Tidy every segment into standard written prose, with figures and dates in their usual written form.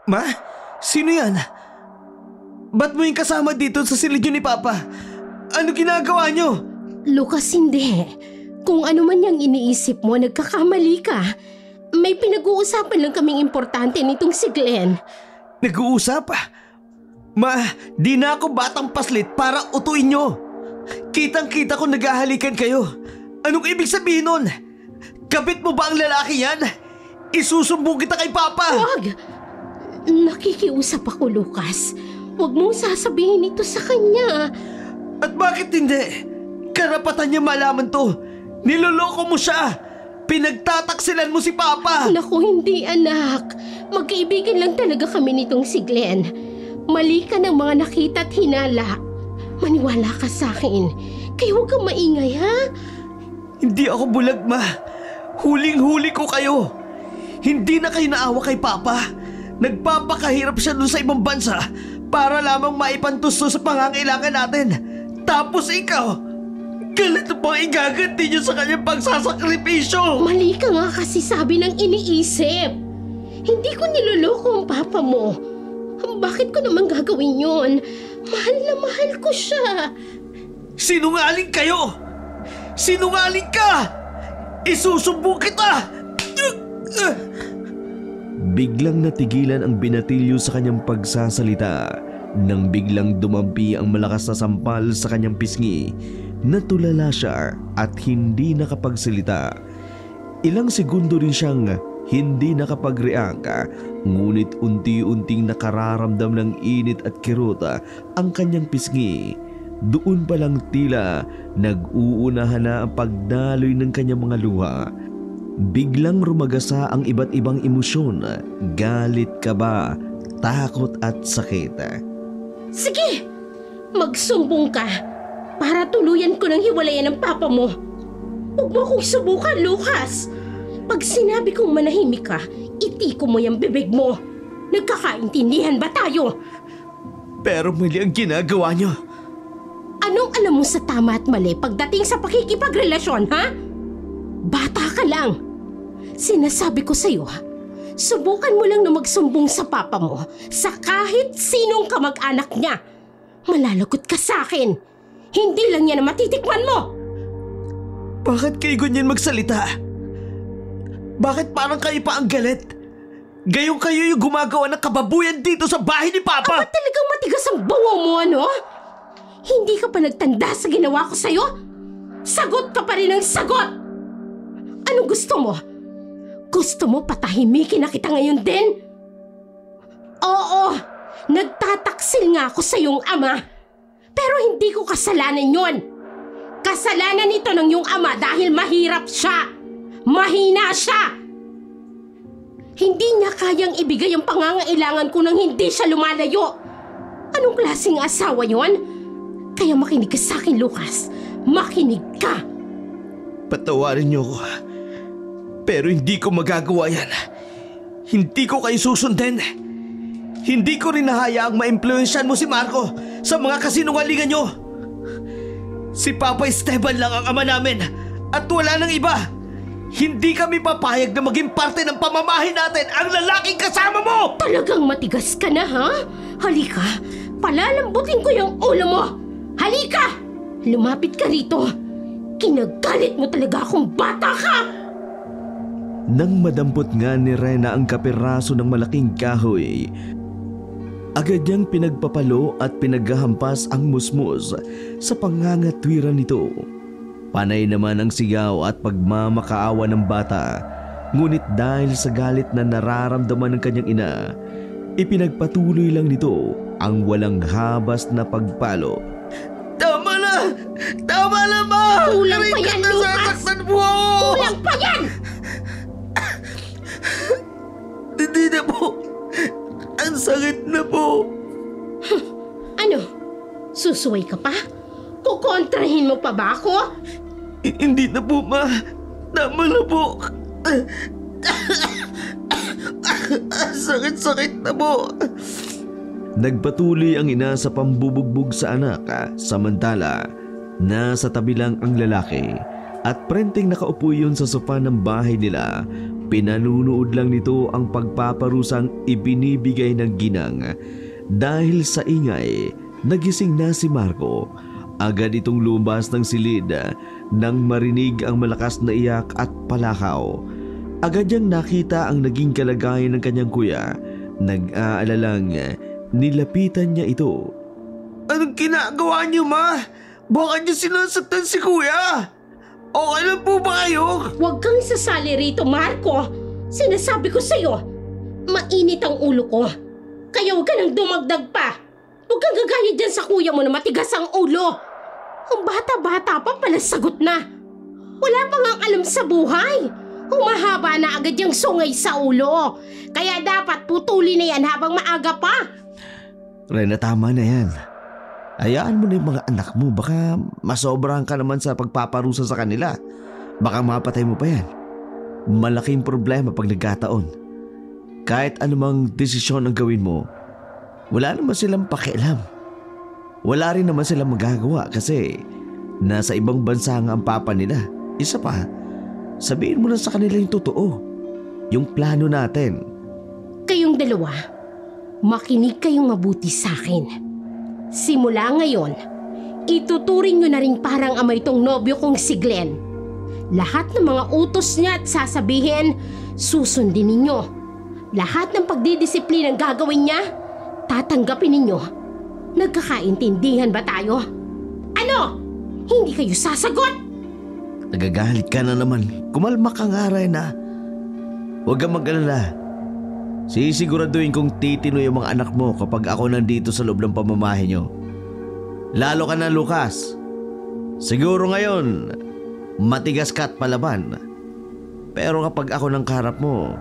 Ma? Sino yan? Ba't mo yung kasama dito sa silid ni Papa? Ano ginagawa nyo? Lucas, hindi. Kung ano man yung iniisip mo, nagkakamali ka. May pinag-uusapan lang kaming importante nitong si Glenn. Nag-uusap? Ma, di na ako batang paslit para utuin nyo. Kitang-kita ko naghahalikan kayo. Anong ibig sabihin nun? Kabit mo ba ang lalaki yan? Isusumbong kita kay Papa! Huwag! Nakikiusap ako, Lucas. Huwag mong sasabihin ito sa kanya. At bakit hindi? Karapatan niya malaman to. Niloloko mo siya. Pinagtataksilan mo si Papa. Naku, hindi anak. Magkaibigan lang talaga kami nitong si Glenn. Mali ka ng mga nakita at hinala. Maniwala ka sa akin. Kaya huwag kang maingay, ha? Hindi ako bulag, Ma. Huling-huli ko kayo. Hindi na kayo naawa kay Papa. Nagpapakahirap siya dun sa ibang bansa para lamang maipantusto sa pangangailangan natin. Tapos ikaw, galit na pang igaganti niyo sa kanyang pagsasakripisyo. Mali ka nga kasi sabi ng iniisip. Hindi ko niloloko ang Papa mo. Bakit ko naman gagawin yun? Mahal na mahal ko siya. Sinungaling kayo! Sinungaling ka! Isusumbong kita! Biglang natigilan ang binatilyo sa kanyang pagsasalita nang biglang dumampi ang malakas na sampal sa kanyang pisngi. Natulala siya at hindi nakapagsalita. Ilang segundo rin siyang hindi nakapag-react, ngunit unti-unting nakararamdam ng init at kirota ang kanyang pisngi. Doon pa lang tila nag-uunahan na ang pagdaloy ng kanyang mga luha. Biglang rumagasa ang iba't ibang emosyon, galit, kaba, takot at sakit. Sige, magsumbong ka para tuluyan ko ng hiwalayan ng Papa mo. Huwag mo akong subukan, Lucas. Pag sinabi kong manahimik ka, itiko mo yung bibig mo. Nagkakaintindihan ba tayo? Pero mali ang ginagawa niyo. Anong alam mo sa tama at mali pagdating sa pakikipagrelasyon, ha? Bata ka lang. Sinasabi ko sa'yo, ha? Subukan mo lang na magsumbong sa Papa mo sa kahit sinong kamag-anak niya. Malalagot ka sa akin. Hindi lang yan ang matitikman mo. Bakit kayo ganyan magsalita? Bakit parang kayo pa ang galit? Gayong kayo yung gumagawa ng kababuyan dito sa bahay ni Papa. Aba talagang matigas ang bungo mo, ano? Hindi ka pa nagtanda sa ginawa ko sa'yo? Sagot ka pa rin ng sagot! Anong gusto mo? Gusto mo patahimikin na kita ngayon din? Oo, nagtataksil nga ako sa iyong ama. Pero hindi ko kasalanan yon. Kasalanan ito ng iyong ama dahil mahirap siya. Mahina siya. Hindi niya kayang ibigay ang pangangailangan ko nang hindi siya lumalayo. Anong klaseng asawa yon? Kaya makinig ka sa akin, Lucas. Makinig ka. Patawarin niyo ko. Pero hindi ko magagawa yan. Hindi ko kayo susundin. Hindi ko rin nahayaang ma-impluensyan mo si Marco sa mga kasinungalingan niyo. Si Papa Esteban lang ang ama namin at wala nang iba. Hindi kami papayag na maging parte ng pamamahay natin ang lalaking kasama mo! Talagang matigas ka na, ha? Halika, palalambutin ko yung ulo mo. Halika! Lumapit ka rito. Kinagalit mo talaga akong bata ka! Nang madampot nga ni Rena ang kapiraso ng malaking kahoy, agad niyang pinagpapalo at pinaghahampas ang musmus sa pangangatwiran nito. Panay naman ang sigaw at pagmamakaawa ng bata, ngunit dahil sa galit na nararamdaman ng kanyang ina, ipinagpatuloy lang nito ang walang habas na pagpalo. Tama na! Tama na, Ma! Kulang pa yan, Lucas! Kulang pa yan! Hindi na po. Ang sakit na po. Ano? Susuway ka pa? Kukontrahin mo pa ba ako? Hindi na po, Ma. Tama na po. Sakit-sakit na po. Nagpatuloy ang ina sa pambubugbog sa anak, samantala nasa tabi lang ang lalaki at prenteng nakaupo yun sa sofa ng bahay nila Pinanunood lang nito ang pagpaparusang ibinibigay ng ginang. Dahil sa ingay, nagising na si Marco. Agad itong lumabas ng silid nang marinig ang malakas na iyak at palakaw. Agad niyang nakita ang naging kalagayan ng kanyang kuya. Nag-aalalang nilapitan niya ito. Anong ginagawa niyo, ma? Bakit niyo sinasaktan si kuya? Okay lang po ba kayo? Huwag kang sasali rito, Marco. Sinasabi ko sa'yo, mainit ang ulo ko. Kaya huwag ka nang dumagdag pa. Huwag kang gagaya dyan sa kuya mo na matigas ang ulo. Ang bata-bata pa pala sagot na. Wala pa ngang alam sa buhay. Humahaba na agad yung sungay sa ulo. Kaya dapat putulin na yan habang maaga pa. Rena, tama na yan. Hayaan mo na yung mga anak mo. Baka masobrahan ka naman sa pagpaparusa sa kanila. Baka mapatay mo pa yan. Malaking problema pag nagkataon. Kahit anumang desisyon ang gawin mo, wala naman silang pakialam. Wala rin naman silang magagawa kasi nasa ibang bansa nga ang papa nila. Isa pa, sabihin mo na sa kanila yung totoo. Yung plano natin. Kayong dalawa, makinig kayong mabuti sa akin. Simula ngayon, ituturing nyo na rin parang ama itong nobyo kong si Glenn. Lahat ng mga utos niya at sasabihin, susundin ninyo. Lahat ng pagdidisiplinang gagawin niya, tatanggapin ninyo. Nagkakaintindihan ba tayo? Ano? Hindi kayo sasagot? Nagagalit ka na naman. Kumalma ka nga, Rena. Huwag kang mag-alala. Sisiguraduhin kong titino yung mga anak mo kapag ako nandito sa loob ng pamamahay nyo. Lalo ka na, Lucas. Siguro ngayon, matigas ka at palaban. Pero kapag ako ng kaharap mo,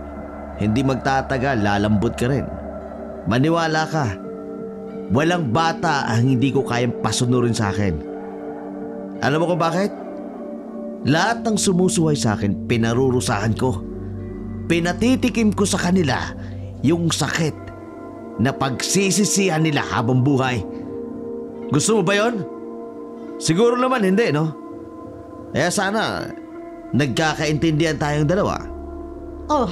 hindi magtatagal, lalambot ka rin. Maniwala ka. Walang bata ang hindi ko kayang pasunurin sa akin. Alam mo kung bakit? Lahat ng sumusuway sa akin, pinarurusahan ko. Pinatitikim ko sa kanila yung sakit na pagsisisihan nila habang buhay. Gusto mo ba yon? Siguro naman hindi, no? Kaya sana nagkakaintindihan tayong dalawa. Oh,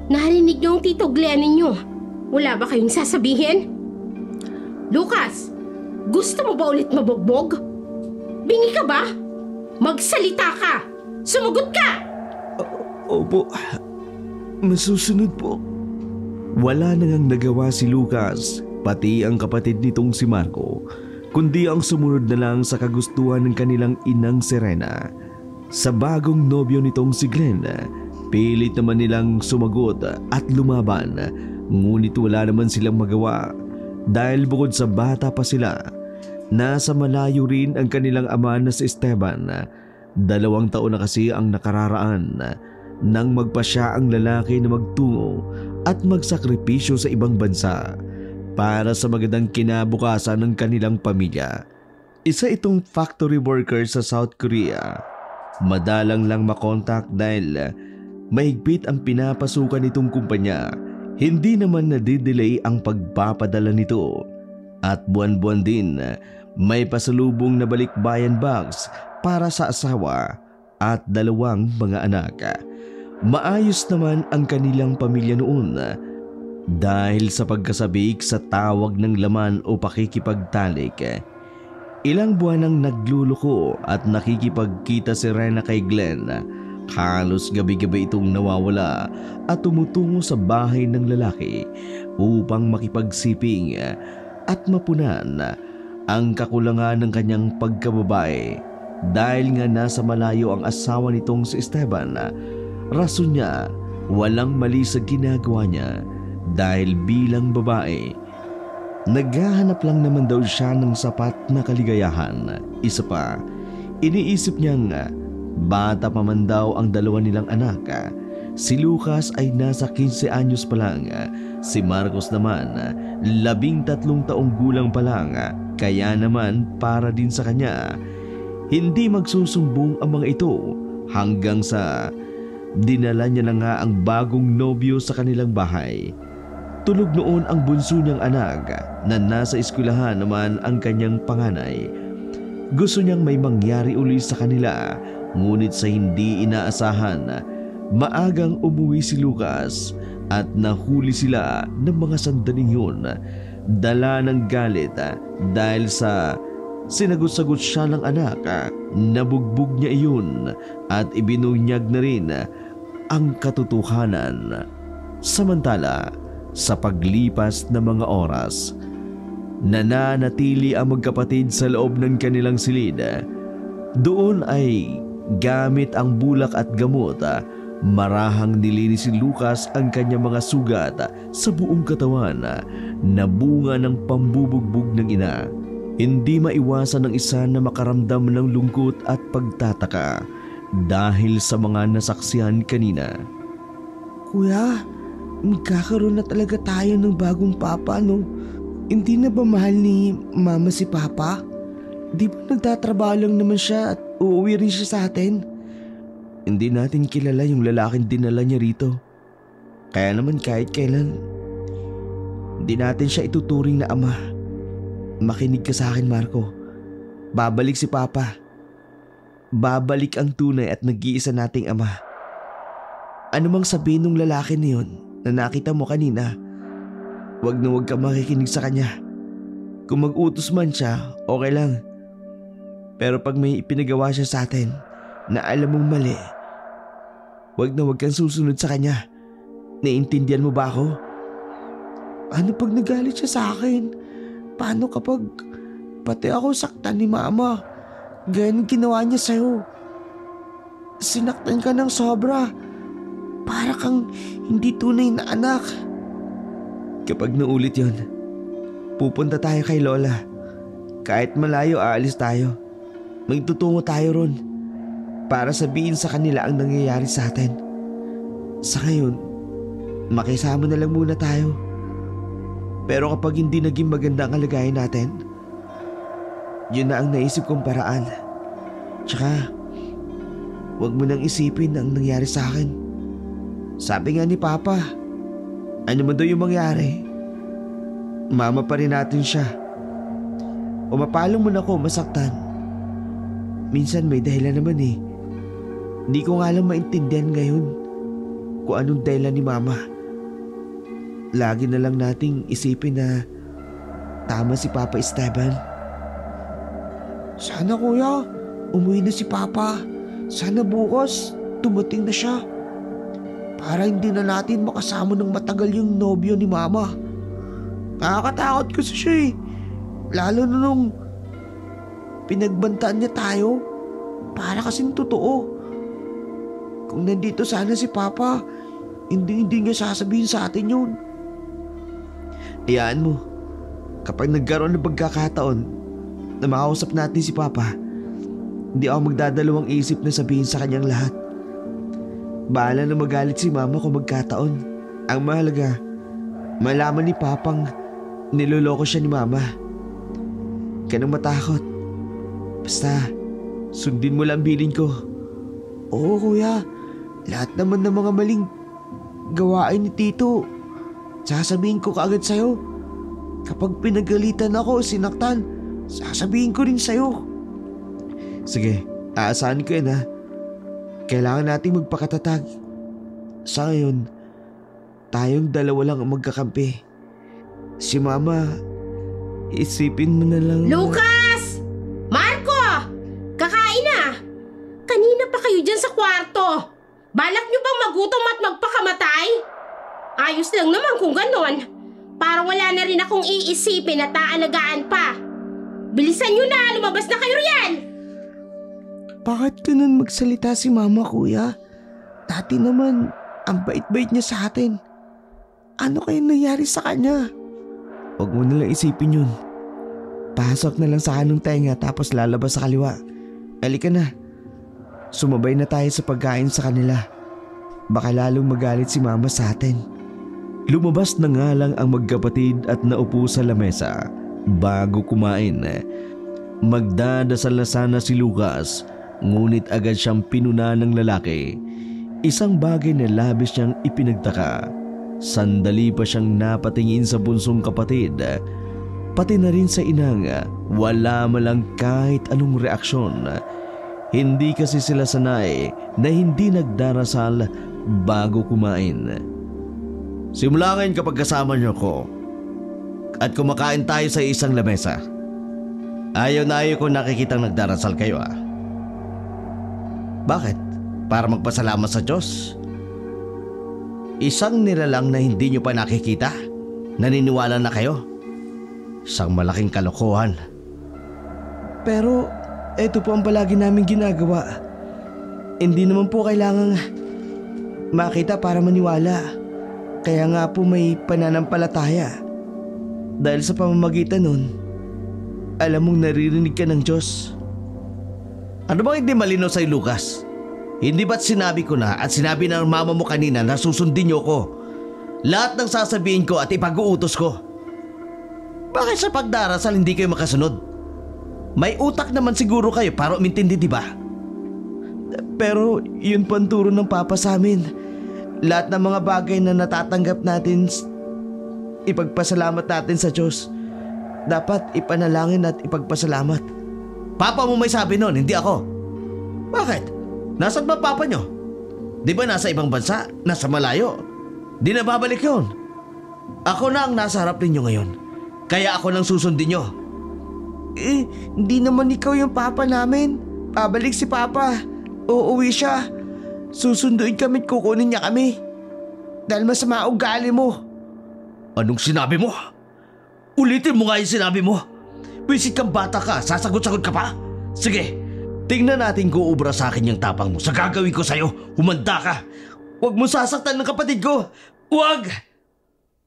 narinig niyo ang Tito Glenn ninyo. Wala ba kayong sasabihin? Lucas, gusto mo ba ulit mabugbog? Bingi ka ba? Magsalita ka! Sumugot ka! Opo, masusunod po. Wala na ngang nagawa si Lucas, pati ang kapatid nitong si Marco, kundi ang sumunod na lang sa kagustuhan ng kanilang inang Serena. Sa bagong nobyo nitong si Glenn, pilit naman nilang sumagot at lumaban, ngunit wala naman silang magawa dahil bukod sa bata pa sila, nasa malayo rin ang kanilang ama na si Esteban. 2 taon na kasi ang nakararaan nang magpasya ang lalaki na magtungo at magsakripisyo sa ibang bansa para sa magandang kinabukasan ng kanilang pamilya. Isa itong factory worker sa South Korea. Madalang lang makontak dahil mahigpit ang pinapasukan nitong kumpanya. Hindi naman nadidelay ang pagpapadala nito. At buwan-buwan din may pasalubong na balikbayan bags para sa asawa at 2 mga anak. Maayos naman ang kanilang pamilya noon dahil sa pagkasabik sa tawag ng laman o pakikipagtalik. Ilang buwan nang nagluluko at nakikipagkita si Rena kay Glenn. Halos gabi-gabi itong nawawala at tumutungo sa bahay ng lalaki upang makipagsiping at mapunan ang kakulangan ng kanyang pagkababae. Dahil nga nasa malayo ang asawa nitong si Esteban, rason niya walang mali sa ginagawa niya dahil bilang babae, naghahanap lang naman daw siya ng sapat na kaligayahan. Isa pa, iniisip niyang bata pa man daw ang 2 nilang anak. Si Lucas ay nasa 15 anyos pa lang. Si Marcos naman 13 taong gulang pa lang. Kaya naman para din sa kanya, hindi magsusumbong ang mga ito hanggang sa dinala niya na nga ang bagong nobyo sa kanilang bahay. Tulog noon ang bunso niyang anak na nasa eskwelahan naman ang kanyang panganay. Gusto niyang may mangyari uli sa kanila, ngunit sa hindi inaasahan, Maagang umuwi si Lucas at nahuli sila ng mga sandaling yun. Dala ng galit dahil sa sinagot-sagot siya ng anak. Nabugbog niya iyon at ibinunyag na rin ang katotohanan. Samantala, sa paglipas ng mga oras, nananatili ang magkapatid sa loob ng kanilang silid. Doon ay gamit ang bulak at gamot, marahang nilinis si Lucas ang kanyang mga sugat sa buong katawan na bunga ng pambubugbog ng ina. Hindi maiwasan ng isa na makaramdam ng lungkot at pagtataka dahil sa mga nasaksihan kanina. Kuya, magkakaroon na talaga tayo ng bagong papa, no? Hindi na ba mahal ni mama si papa? Di ba nagtatrabaho lang naman siya at uuwi rin siya sa atin? Hindi natin kilala yung lalaking dinala niya rito. Kaya naman kahit kailan, hindi natin siya ituturing na ama. Makinig ka sa akin, Marco. Babalik si Papa. Babalik ang tunay at nag-iisa nating ama. Ano mang sabihin ng lalaki na yun na nakita mo kanina, wag na wag ka makikinig sa kanya. Kung mag-utos man siya, okay lang. Pero pag may ipinagawa siya sa atin na alam mong mali, wag na wag kang susunod sa kanya. Naiintindihan mo ba ako? Ano pag nagalit siya sa akin? Paano kapag pati ako saktan ni mama? Ganyan ginawa niya sa'yo. Sinaktan ka ng sobra. Para kang hindi tunay na anak. Kapag naulit yon, pupunta tayo kay Lola. Kahit malayo, aalis tayo. Magtutungo tayo ron para sabihin sa kanila ang nangyayari sa atin. Sa ngayon, makisama na lang muna tayo. Pero kapag hindi naging maganda ang kalagayan natin, yun na ang naisip kong paraan. Tsaka, huwag mo nang isipin ang nangyari sa akin. Sabi nga ni Papa, ano man daw yung mangyari, mama pa rin natin siya. O mapalong mo na ako masaktan. Minsan may dahilan naman eh. Hindi ko nga lang maintindihan ngayon kung anong dahilan ni Mama. Lagi na lang nating isipin na tama si Papa Esteban. Sana kuya, umuwi na si Papa. Sana bukas, dumating na siya. Para hindi na natin makasama ng matagal yung nobyo ni Mama. Nakakatakot kasi siya eh. Lalo na nung pinagbantaan niya tayo. Para kasing totoo. Kung nandito sana si Papa, hindi niya sasabihin sa atin yun. Hayaan mo, kapag nagkaroon ng pagkakataon na makausap natin si Papa, hindi ako magdadalawang isip na sabihin sa kanyang lahat. Bahala na magalit si Mama kung magkataon. Ang mahalaga, malaman ni Papang niloloko siya ni Mama. Huwag ka nang matakot. Basta, sundin mo lang bilin ko. Oo kuya, lahat naman ng mga maling gawain ni Tito, sasabihin ko kaagad sa'yo. Kapag pinagalitan ako o sinaktan, sasabihin ko rin sa'yo. Sige, aasahan ko yan ha. Kailangan nating magpakatatag. Sa ngayon, tayong dalawa lang ang magkakampi. Si Mama, isipin mo na lang. Lucas! Marco! Kakain na! Kanina pa kayo dyan sa kwarto. Balak nyo bang magutom at magpakamatay? Ayos lang naman kung ganon. Para wala na rin akong iisipin at aalagaan pa. Bilisan nyo na! Lumabas na kayo riyan! Bakit ganun magsalita si Mama kuya? Dati naman, ang bait-bait niya sa atin. Ano kaya nangyari sa kanya? Huwag mo nalang isipin yun. Pasok na lang sa kanong tenga tapos lalabas sa kaliwa. Halika na. Sumabay na tayo sa pagkain sa kanila. Baka lalong magalit si Mama sa atin. Lumabas na nga lang ang magkapatid at naupo sa lamesa. Bago kumain, magdadasal na sana si Lucas, ngunit agad siyang pinuna ng lalaki. Isang bagay na labis niyang ipinagtaka. Sandali pa siyang napatingin sa bunsong kapatid. Pati na rin sa inang, wala malang kahit anong reaksyon. Hindi kasi sila sanay na hindi nagdarasal bago kumain. Simula ngayon kapag kasama niyo ko at kumakain tayo sa isang lamesa, ayaw na ayaw ko nakikitang nagdarasal kayo ah. Bakit? Para magpasalamat sa Diyos? Isang nilalang na hindi niyo pa nakikita? Naniniwala na kayo? Isang malaking kalokohan. Pero ito po ang palagi namin ginagawa. Hindi naman po kailangang makita para maniwala. Kaya nga po may pananampalataya. Dahil sa pamamagitan nun, alam mong naririnig ka ng Diyos. Ano bang hindi malinaw sa'yo, Lucas? Hindi ba't sinabi ko na at sinabi ng mama mo kanina na susundin niyo ko? Lahat ng sasabihin ko at ipag-uutos ko. Bakit sa pagdarasal hindi kayo makasunod? May utak naman siguro kayo para umintindi, di ba? Pero yun po ang turo ng Papa sa amin. Lahat ng mga bagay na natatanggap natin, ipagpasalamat natin sa Diyos. Dapat ipanalangin at ipagpasalamat. Papa mo may sabi nun, hindi ako. Bakit? Nasaan ba papa nyo? Di ba nasa ibang bansa? Nasa malayo? Di na babalik yun. Ako na ang nasa harap ninyo ngayon. Kaya ako nang susundin nyo. Hindi naman ikaw yung Papa namin. Babalik si Papa. Uuwi siya. Susunduin kami at kukunin niya kami. Dahil masama ugali mo. Anong sinabi mo? Ulitin mo nga yung sinabi mo. Bisit kang bata ka, sasagot-sagot ka pa? Sige, tingnan natin kung ubra sa akin yung tapang mo. Sa gagawin ko sa'yo, humanda ka. Huwag mo sasaktan ng kapatid ko. Huwag!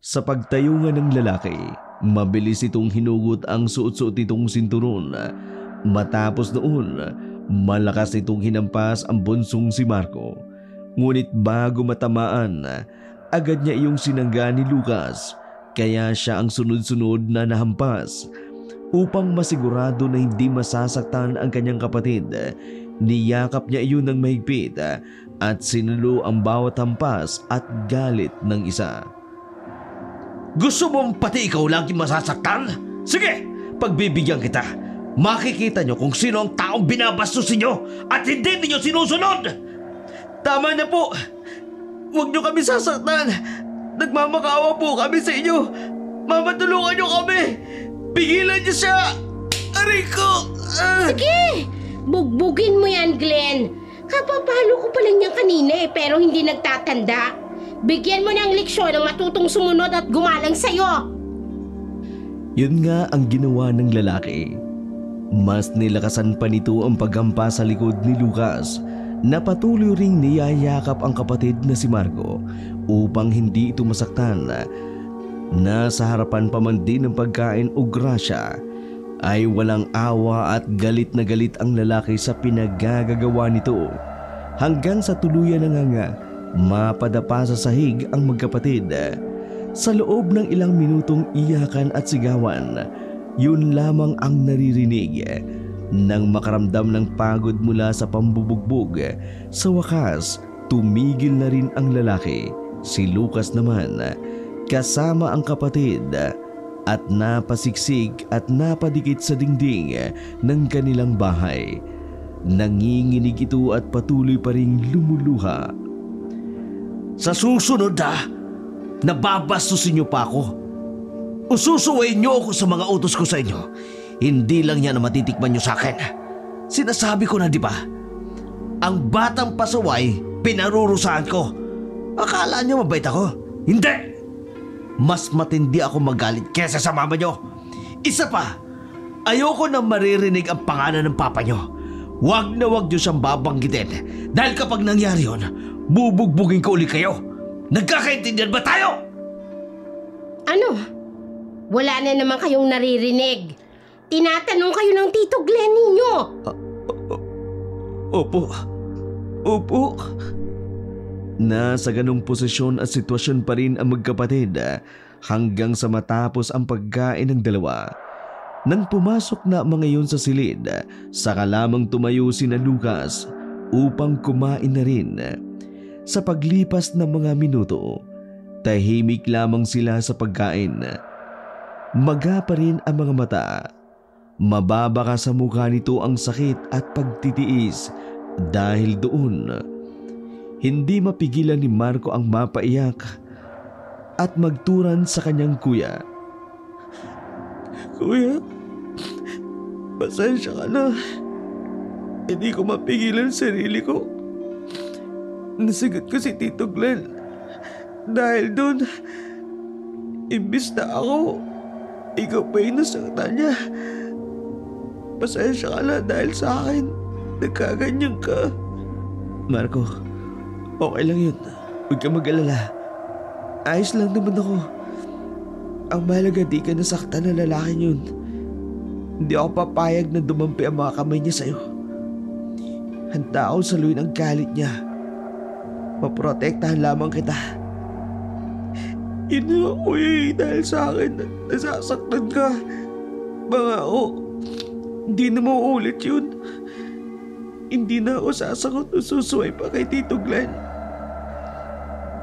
Sa pagtayungan ng lalaki, mabilis itong hinugot ang suot-suot itong sinturon. Matapos noon, malakas itong hinampas ang bunsong si Marco. Ngunit bago matamaan, agad niya iyong sinangga ni Lucas. Kaya siya ang sunod-sunod na nahampas. Upang masigurado na hindi masasaktan ang kanyang kapatid, niyakap niya iyon ng mahigpit at sinulo ang bawat hampas at galit ng isa. Gusto mong pati ikaw lagi masasaktan? Sige, pagbibigyan kita. Makikita niyo kung sino ang taong binabastos niyo at hindi niyo sinusunod. Tama na po. Huwag niyo kami sasaktan. Nagmamakaawa po kami sa inyo. Mama, tulungan niyo kami. Pigilan niyo siya. Aray ko. Sige, bugbugin mo yan, Glenn. Kapapalo ko pa lang yan kanina pero hindi nagtatanda. Bigyan mo ng leksyon ng matutong sumunod at gumalang sa'yo. Yun nga ang ginawa ng lalaki. Mas nilakasan pa nito ang paghampas sa likod ni Lucas na patuloy ring niyayakap ang kapatid na si Marco upang hindi ito masaktan. Nasa harapan pa man din ng pagkain o grasya ay walang awa at galit na galit ang lalaki sa pinagagagawa nito hanggang sa tuluyan na nga mapadapa sa sahig ang magkapatid. Sa loob ng ilang minutong iyakan at sigawan, yun lamang ang naririnig. Nang makaramdam ng pagod mula sa pambubugbog, sa wakas tumigil na rin ang lalaki. Si Lucas naman kasama ang kapatid at napasiksik at napadikit sa dingding ng kanilang bahay. Nanginginig ito at patuloy pa ring lumuluha. Sa susunod nababastusin niyo pa ako. Ususuwayin niyo ako sa mga utos ko sa inyo. Hindi lang yan na matitikman niyo sa akin. Sinasabi ko na, di ba? Ang batang pasaway, pinarurusahan ko. Akala niyo mabait ako? Hindi! Mas matindi ako magalit kesa sa mama niyo. Isa pa, ayoko na maririnig ang pangalan ng papa niyo. Huwag na huwag niyo siyang babanggitin. Dahil kapag nangyari yun, bubugbugin ko ulit kayo. Nagkakaintindihan ba tayo? Ano? Wala na naman kayong naririnig. Tinatanong kayo ng Tito Glenn ninyo. Opo. Nasa ganong posisyon at sitwasyon pa rin ang magkapatid hanggang sa matapos ang pagkain ng dalawa. Nang pumasok na mga yun sa silid, saka lamang tumayo sina Lucas upang kumain na rin. Sa paglipas ng mga minuto, tahimik lamang sila sa pagkain. Maga pa rin ang mga mata. Mababaka sa mukha nito ang sakit at pagtitiis dahil doon. Hindi mapigilan ni Marco ang mapaiyak at magturan sa kanyang kuya. Kuya, pasensya ka na. Hindi ko mapigilan sarili ko. Nasagot ko si Tito Glenn. Dahil doon, imbis na ako, ikaw pa yung nasaktan niya. Pasensya ka na dahil sa akin, nagkaganyan ka. Marco, okay lang yun. Huwag ka mag-alala. Ayos lang naman ako. Ang mahalaga di ka nasaktan na lalaking yun. Hindi ako papayag na dumampi ang mga kamay niya sa'yo. Handa akong saluhin ang galit niya. Maprotektahan lamang kita. Yun na kuya, dahil sa akin nasasaktan ka. Bangako, hindi na mauulit yun. Hindi na ako sasagot o susuway pa kay Tito Glenn.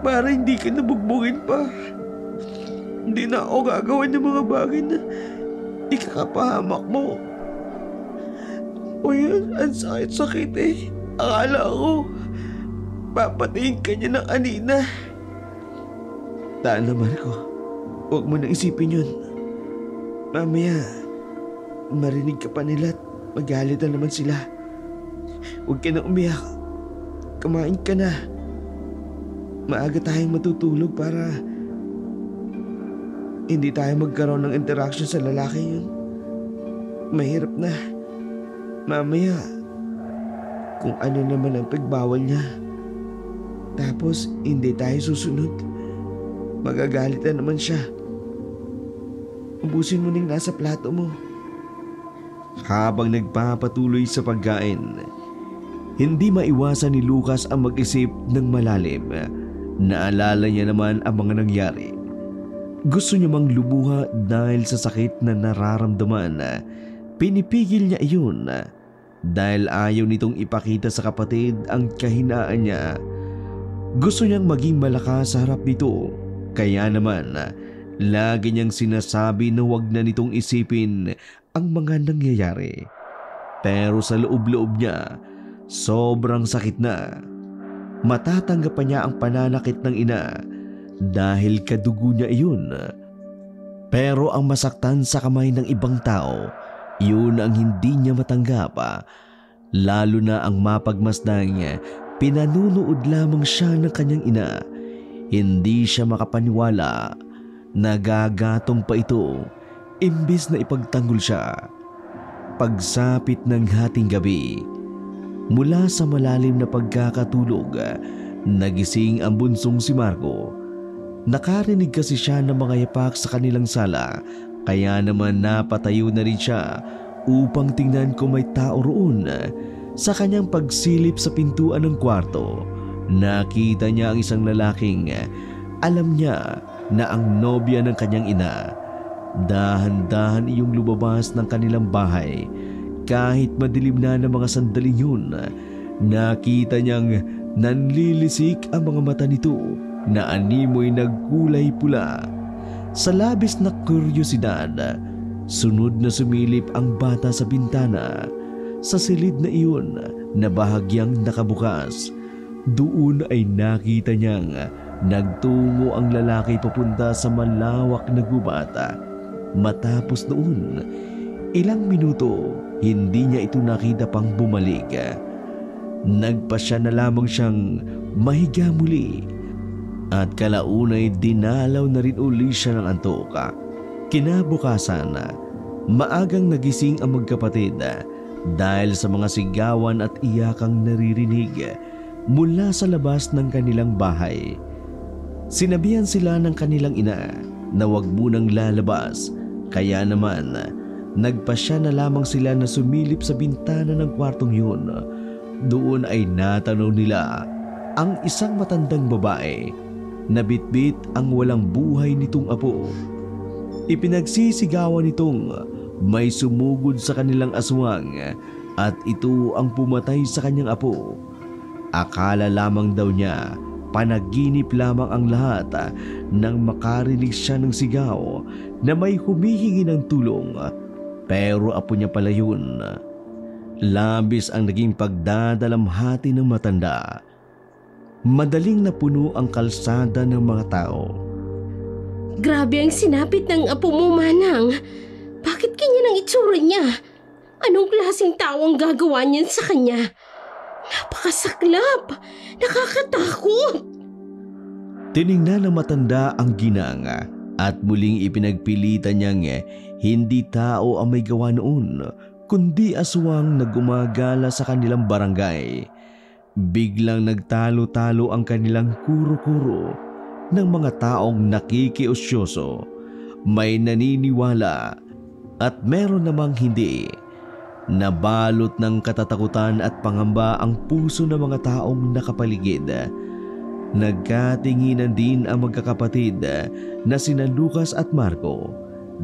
Para hindi ka nabugbugin pa. Hindi na ako gagawa ng mga bagay na ikakapahamak mo. Kuya, ang sakit-sakit eh. Akala ko, papatayin ka niya ng anina. Taan na, Marco. Huwag mo nang isipin yun. Mamaya, marinig ka pa nila at magalit na naman sila. Huwag ka na umiyak. Kumain ka na. Maaga tayong matutulog para hindi tayo magkaroon ng interaction sa lalaki yun. Mahirap na. Mamaya, kung ano naman ang pagbawal niya, tapos hindi tayo susunod, magagalit na naman siya. Ubusin mo ning nasa plato mo. Habang nagpapatuloy sa pagkain, hindi maiwasan ni Lucas ang mag-isip ng malalim. Naalala niya naman ang mga nangyari. Gusto niya mang lumuha dahil sa sakit na nararamdaman. Pinipigil niya iyon dahil ayaw nitong ipakita sa kapatid ang kahinaan niya. Gusto niyang maging malakas sa harap nito. Kaya naman, lagi niyang sinasabi na huwag na nitong isipin ang mga nangyayari. Pero sa loob-loob niya, sobrang sakit na. Matatanggap pa niya ang pananakit ng ina dahil kadugo niya iyon. Pero ang masaktan sa kamay ng ibang tao, yun ang hindi niya matanggap. Lalo na ang mapagmasdang pinanunood lamang siya ng kanyang ina. Hindi siya makapaniwala. Nagagatong pa ito imbis na ipagtanggol siya. Pagsapit ng hating gabi, mula sa malalim na pagkakatulog, nagising ang bunsong si Marco. Nakarinig kasi siya ng mga yapak sa kanilang sala, kaya naman napatayo na rin siya upang tingnan kung may tao roon. Sa kanyang pagsilip sa pintuan ng kwarto, nakita niya ang isang lalaking alam niya na ang nobya ng kanyang ina. Dahan-dahan iyong lumabas ng kanilang bahay. Kahit madilim na ng mga sandaling yun, nakita niyang nanlilisik ang mga mata nito na animoy nagkulay pula. Sa labis na kuryosidad, sunod na sumilip ang bata sa bintana. Sa silid na iyon na bahagyang nakabukas, doon ay nakita niyang nagtungo ang lalaki papunta sa malawak na gubat. Matapos noon, ilang minuto, hindi niya ito nakita pang bumalik. Nagpasya na lamang siyang mahiga muli at kalaunay dinalaw na rin uli siya ng antok. Kinabukasan, maagang nagising ang magkapatid dahil sa mga sigawan at iyakang naririnig mula sa labas ng kanilang bahay. Sinabihan sila ng kanilang ina na huwag munang lalabas, kaya naman nagpasya na lamang sila na sumilip sa bintana ng kwartong yun. Doon ay natanaw nila ang isang matandang babae na bitbit ang walang buhay nitong apo. Ipinagsisigawan nitong may sumugod sa kanilang aswang at ito ang pumatay sa kanyang apo. Akala lamang daw niya panaginip lamang ang lahat nang makarinig siya ng sigaw na may humihingi ng tulong. Pero apo niya pala yun. Labis ang naging pagdadalamhati ng matanda. Madaling napuno ang kalsada ng mga tao. Grabe ang sinapit ng apo mo, Manang. Bakit ganyan ang itsura niya? Anong klaseng tao ang gagawa niyan sa kanya? Napakasaklap! Nakakatakot! Tiningnan ng matanda ang ginang at muling ipinagpilitan niyang hindi tao ang may gawa noon, kundi aswang na gumagala sa kanilang barangay. Biglang nagtalo-talo ang kanilang kuro-kuro ng mga taong nakikiusyoso. May naniniwala at meron namang hindi. Nabalot ng katatakutan at pangamba ang puso ng mga taong nakapaligid. Nagkatinginan din ang magkakapatid na sina Lucas at Marco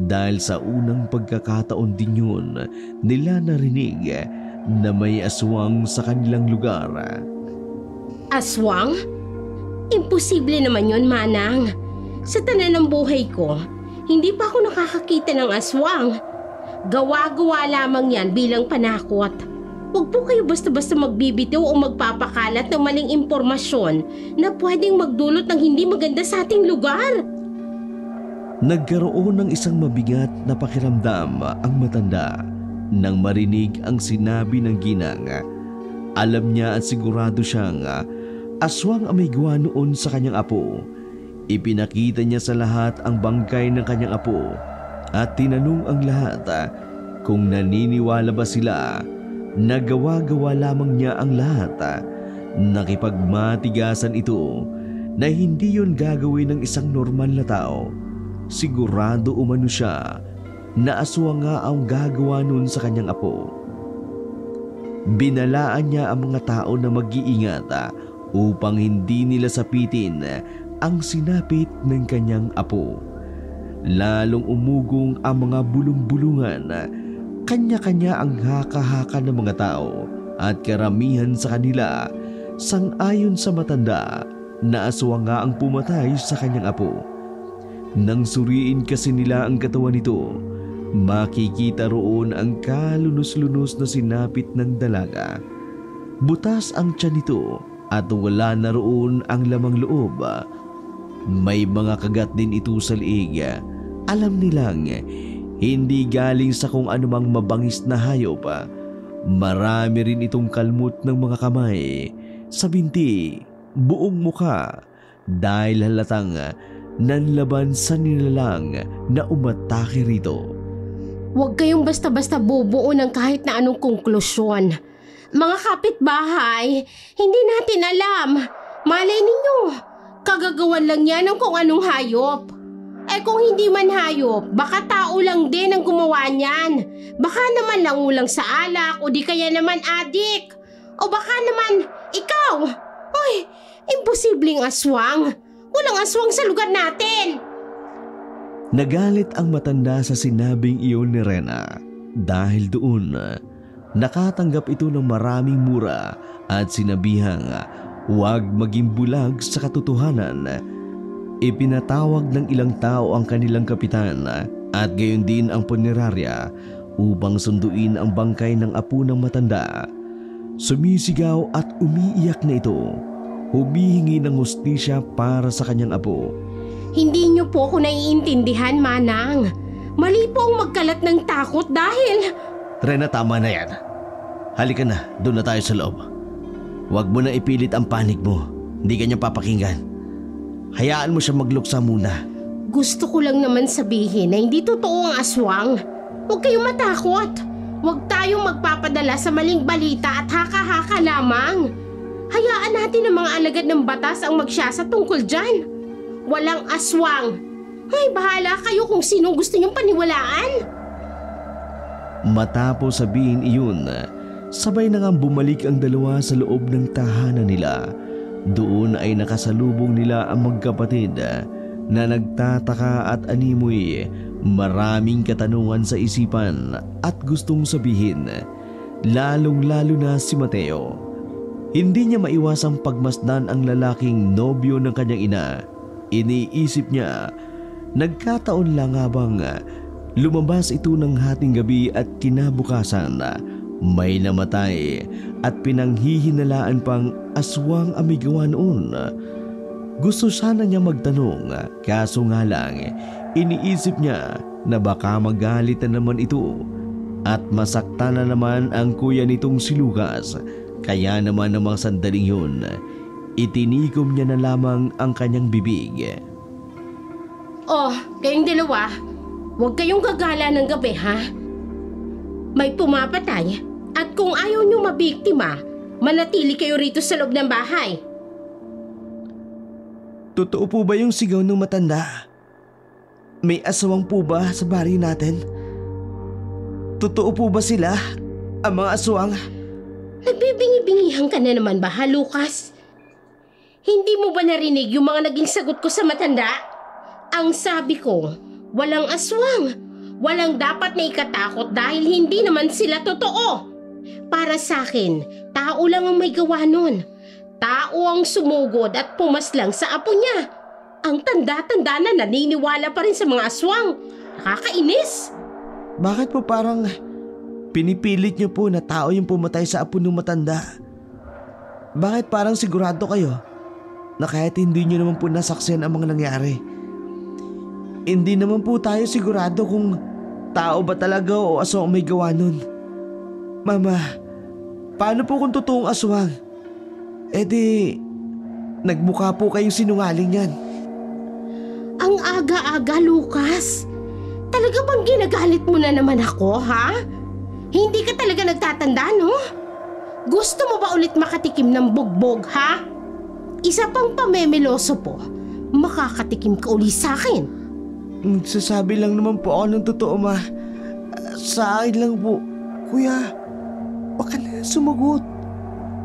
dahil sa unang pagkakataon din yun nila narinig na may aswang sa kanilang lugar. Aswang? Imposible naman yon, Manang. Sa tanan ng buhay ko, hindi pa ako nakakakita ng aswang. Gawa-gawa lamang yan bilang panakot. Huwag po kayo basta-basta magbibitiw o magpapakalat ng maling impormasyon na pwedeng magdulot ng hindi maganda sa ating lugar. Nagkaroon ng isang mabigat na pakiramdam ang matanda nang marinig ang sinabi ng ginang. Alam niya at sigurado siyang aswang ang may gawa noon sa kanyang apo. Ipinakita niya sa lahat ang bangkay ng kanyang apo at tinanong ang lahat kung naniniwala ba sila. Nagawa-gawa lamang niya ang lahat. Nakipagmatigasan ito na hindi yun gagawin ng isang normal na tao. Sigurado umano siya na aswang nga ang gagawa nun sa kanyang apo. Binalaan niya ang mga tao na mag-iingat upang hindi nila sapitin ang sinapit ng kanyang apo. Lalong umugong ang mga bulong-bulungan. Kanya-kanya ang haka-haka ng mga tao at karamihan sa kanila sang-ayon sa matanda na aswang nga ang pumatay sa kanyang apo. Nang suriin kasi nila ang katawan nito, makikita roon ang kalunos-lunos na sinapit ng dalaga. Butas ang tiyan nito at wala na roon ang lamang loob. May mga kagat din ito sa liig. Alam nilang hindi galing sa kung anumang mabangis na hayop. Marami rin itong kalmot ng mga kamay, sa binti, buong muka, dahil halatang nanlaban sa nilalang na umatake rito. Huwag kayong basta-basta bubuo ng kahit na anong konklusyon. Mga kapitbahay, hindi natin alam. Malay ninyo, kagagawan lang yan ng kung anong hayop. Eh kung hindi man hayop, baka tao lang din ang gumawa niyan. Baka naman nangulang sa alak o di kaya naman adik. O baka naman ikaw. Hoy, imposibleng aswang. Walang aswang sa lugar natin. Nagalit ang matanda sa sinabing iyon ni Rena. Dahil doon, nakatanggap ito ng maraming mura at sinabihang huwag maging bulag sa katotohanan. Ipinatawag ng ilang tao ang kanilang kapitan at gayon din ang punerarya upang sunduin ang bangkay ng apo ng matanda. Sumisigaw at umiiyak na ito. Humihingi ng hustisya para sa kanyang apo. Hindi niyo po ako naiintindihan, Manang. Mali po ang magkalat ng takot dahil... Rena, tama na yan. Halika na, doon na tayo sa loob. Huwag mo na ipilit ang panig mo. Hindi ka niya papakinggan. Hayaan mo siya magluksa muna. Gusto ko lang naman sabihin na hindi totoo ang aswang. Huwag kayong matakot. Huwag tayong magpapadala sa maling balita at haka-haka lamang. Hayaan natin ang mga alagad ng batas ang magsiyasa tungkol dyan. Walang aswang. Ay, bahala kayo kung sinong gusto niyong paniwalaan. Matapos sabihin iyon, sabay na nga bumalik ang dalawa sa loob ng tahanan nila. Doon ay nakasalubong nila ang magkapatid na nagtataka at animoy, maraming katanungan sa isipan at gustong sabihin, lalong-lalo na si Mateo. Hindi niya maiwasang pagmasdan ang lalaking nobyo ng kanyang ina. Iniisip niya, nagkataon lang nga bang lumabas ito ng hating gabi at kinabukasan May namatay at pinanghihinalaan pang aswang ang may gawa noon. Gusto sana niya magtanong, kaso nga lang iniisip niya na baka magalit na naman ito at masakta na naman ang kuya nitong si Lucas. Kaya naman ng mga sandaling yun, itinikom niya na lamang ang kanyang bibig. Oh, kayong dalawa, huwag kayong gagala ng gabi, ha? May pumapatay at kung ayaw nyo mabiktima, manatili kayo rito sa loob ng bahay. Totoo po ba yung sigaw ng matanda? May aswang po ba sa baryo natin? Totoo po ba sila, ang mga aswang? Nagbibingi-bingihan ka na naman ba, ha, Lucas? Hindi mo ba narinig yung mga naging sagot ko sa matanda? Ang sabi ko, walang aswang. Walang dapat na ikatakot dahil hindi naman sila totoo. Para sa akin, tao lang ang may gawa nun. Tao ang sumugod at pumaslang sa apo niya. Ang tanda-tanda na naniniwala pa rin sa mga aswang. Nakakainis. Bakit po parang pinipilit niyo po na tao yung pumatay sa apo ng matanda? Bakit parang sigurado kayo na kahit hindi niyo naman po nasaksihan ang mga nangyari? Hindi naman po tayo sigurado kung tao ba talaga o aswang may gawa nun. Mama, paano po kung totoong aswang? E di, nagmukha po kayong sinungaling yan. Ang aga-aga, Lucas. Talaga bang ginagalit mo na naman ako, ha? Hindi ka talaga nagtatanda, no? Gusto mo ba ulit makatikim ng bugbog, ha? Isa pang pamemeloso po, makakatikim ka uli sa akin. Nagsasabi lang naman po ako ng totoo, ma. Sa akin lang po. Kuya, wag ka na sumagot.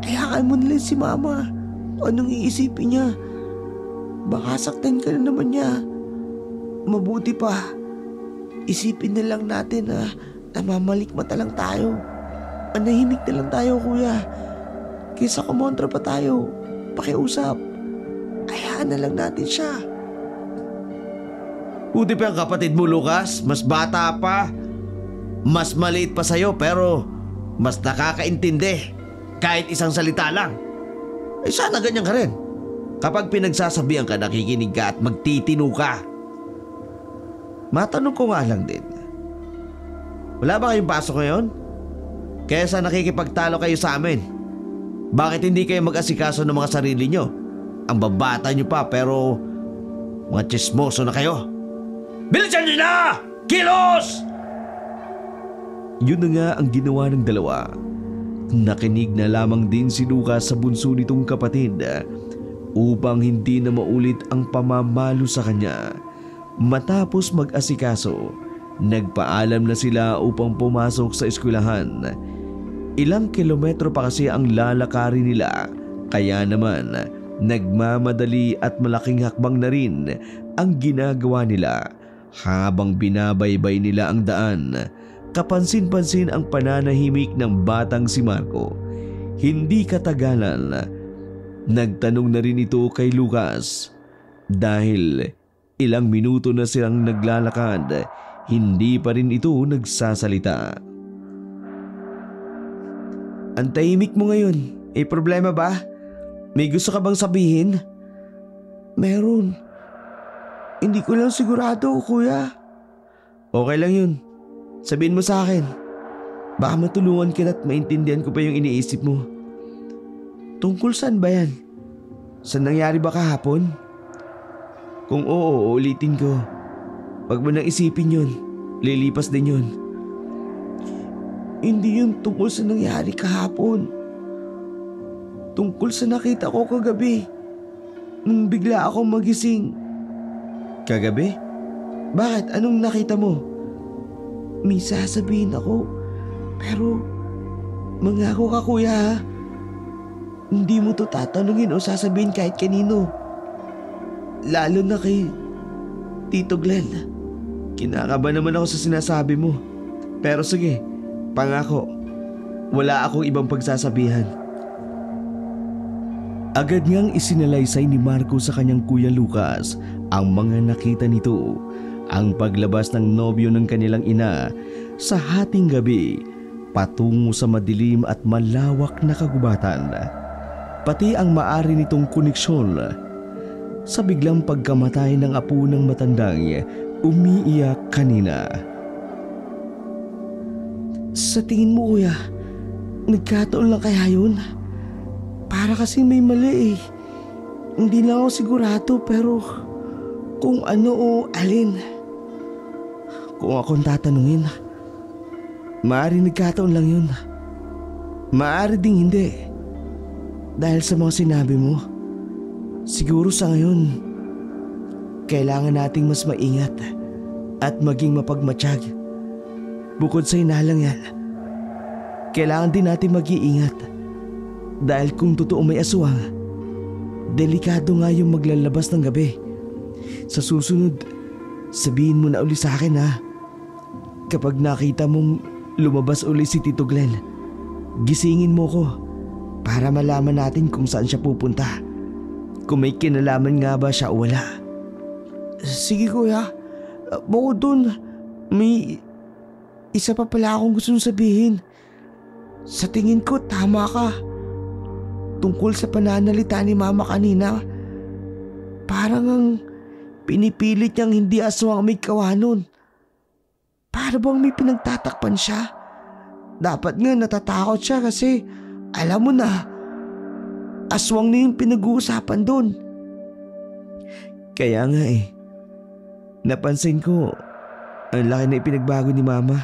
Hayaan mo nila si mama. Anong iisipin niya? Baka saktan ka na naman niya. Mabuti pa, isipin na lang natin na namamalikmata lang tayo. Manahimik na lang tayo, kuya. Kaysa kumontra pa tayo, pakiusap. Hayaan na lang natin siya. Buti pa ang kapatid mo, Lucas. Mas bata pa. Mas maliit pa sa'yo pero mas nakakaintindi. Kahit isang salita lang. Eh sana ganyan ka rin. Kapag pinagsasabihan ka, nakikinig ka at magtitino ka. Matanong ko nga lang din. Wala ba kayong pasok ngayon? Kesa nakikipagtalo kayo sa amin. Bakit hindi kayo mag-asikaso ng mga sarili nyo? Ang babata nyo pa pero mga tsismoso na kayo. Bilisan nyo na! Kilos! Yun na nga ang ginawa ng dalawa. Nakinig na lamang din si Lucas sa bunso nitong kapatid upang hindi na maulit ang pamamalo sa kanya. Matapos mag-asikaso, nagpaalam na sila upang pumasok sa eskwelahan. Ilang kilometro pa kasi ang lalakarin nila, kaya naman nagmamadali at malaking hakbang na rin ang ginagawa nila. Habang binabaybay nila ang daan, kapansin-pansin ang pananahimik ng batang si Marco. Hindi katagalan, nagtanong na rin ito kay Lucas. Dahil ilang minuto na silang naglalakad, hindi pa rin ito nagsasalita. Ang tahimik mo ngayon, may problema ba? May gusto ka bang sabihin? Meron. Hindi ko lang sigurado, kuya. Okay lang yun. Sabihin mo sa akin. Baka matulungan kita at maintindihan ko pa yung iniisip mo. Tungkol saan ba yan? Saan nangyari ba kahapon? Kung oo, ulitin ko. Wag mo nang isipin yun. Lilipas din yun. Hindi yun tungkol sa nangyari kahapon. Tungkol sa nakita ko kagabi. Nung bigla akong magising. Kagabi? Bakit? Anong nakita mo? May sasabihin ako. Pero mangako ka, kuya, ha? Hindi mo to tatanungin o sasabihin kahit kanino. Lalo na kay Tito Glenn. Kinakaba naman ako sa sinasabi mo. Pero sige, pangako, wala akong ibang pagsasabihan. Agad niyang isinalaysay ni Marco sa kanyang kuya Lucas ang mga nakita nito. Ang paglabas ng nobyo ng kanilang ina sa hating gabi patungo sa madilim at malawak na kagubatan. Pati ang maari nitong koneksyon sa biglang pagkamatay ng apo ng matandang umiiyak kanina. Sa tingin mo kuya, nagkataon lang kaya yun? Para kasi may mali eh. Hindi na ako sigurado pero kung ano o alin. Kung akong tatanungin, maaari nagkataon lang yun. Maaari ding hindi. Dahil sa mga sinabi mo, siguro sa ngayon, kailangan nating mas maingat at maging mapagmatsyag. Bukod sa hinalang yan, kailangan din natin mag-iingat. Dahil kung totoo may aswang, delikado nga yung maglalabas ng gabi. Sa susunod, sabihin mo na uli sa akin ha. Kapag nakita mong lumabas uli si Tito Glenn, gisingin mo ko para malaman natin kung saan siya pupunta. Kung may kinalaman nga ba siya o wala. Sige kuya, bukod dun, may isa pa pala akong gustong sabihin. Sa tingin ko tama ka. Tungkol sa pananalita ni Mama kanina, parang ang pinipilit niyang hindi aswang may kawanon. Para bang may pinagtatakpan siya? Dapat nga natatakot siya kasi alam mo na, aswang na yung pinag-uusapan doon. Kaya nga eh, napansin ko, ang laki na ipinagbago ni Mama.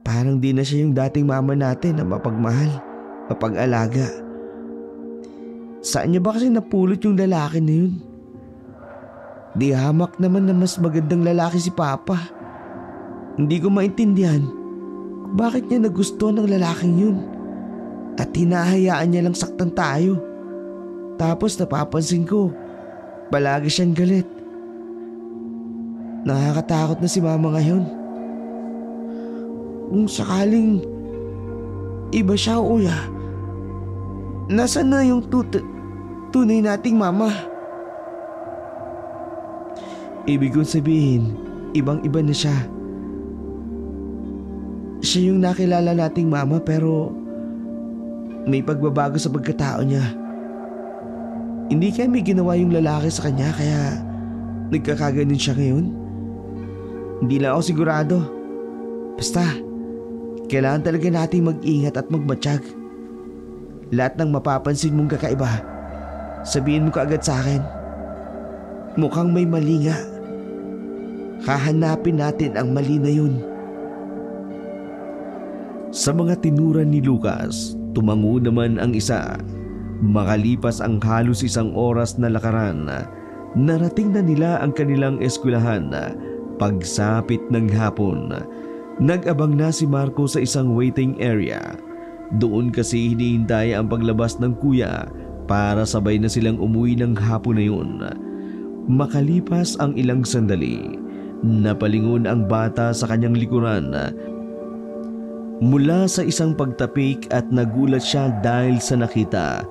Parang di na siya yung dating mama natin na mapagmahal, mapag-alaga. Saan niya ba kasi napulot yung lalaki na yun? Di hamak naman na mas magandang lalaki si Papa. Hindi ko maintindihan bakit niya nagustuhan ng lalaking yun. At hinahayaan niya lang saktan tayo. Tapos napapansin ko, palagi siyang galit. Nakakatakot na si Mama ngayon. Kung sakaling iba siya o kuya, nasaan na yung tunay nating mama? Ibig kong sabihin, ibang-iba na siya. Siya yung nakilala nating mama pero may pagbabago sa pagkatao niya. Hindi kaya may ginawa yung lalaki sa kanya kaya nagkakaganon siya ngayon? Hindi lang ako sigurado. Basta, kailangan talaga nating mag-ingat at magmatsyag. Lahat ng mapapansin mong kakaiba, sabihin mo kaagad sa akin. Mukhang may mali nga. Hahanapin natin ang mali na yun. Sa mga tinuran ni Lucas, tumango naman ang isa. Makalipas ang halos isang oras na lakaran, narating na nila ang kanilang eskwelahan. Pagsapit ng hapon, nag-abang na si Marco sa isang waiting area. Doon kasi hinihintay ang paglabas ng kuya para sabay na silang umuwi ng hapon na yun. Makalipas ang ilang sandali, napalingon ang bata sa kanyang likuran mula sa isang pagtapik at nagulat siya dahil sa nakita.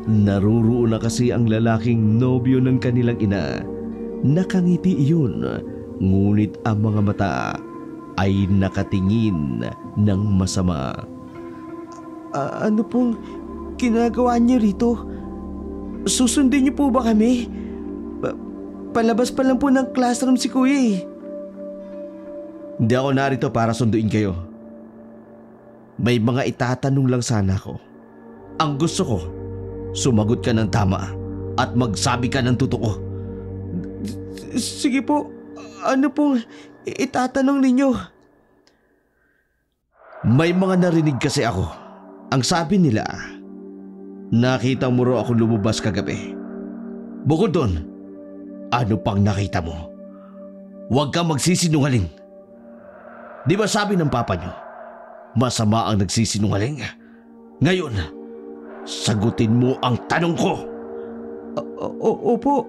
Naruroon na kasi ang lalaking nobyo ng kanilang ina. Nakangiti iyon, ngunit ang mga mata ay nakatingin ng masama. Ano pong ginagawa niyo rito? Susundin niyo po ba kami? Palabas pa lang po ng classroom si kuya eh. Hindi ako narito para sunduin kayo. May mga itatanong lang sana ako. Ang gusto ko, sumagot ka ng tama at magsabi ka ng totoo. Sige po, ano pong itatanong ninyo? May mga narinig kasi ako. Ang sabi nila, nakita mo raw ako lumabas kagabi. Bukod doon, ano pang nakita mo? Huwag kang magsisinungaling. Di ba sabi ng papa niyo, masama ang nagsisinungaling? Ngayon, sagutin mo ang tanong ko. Opo,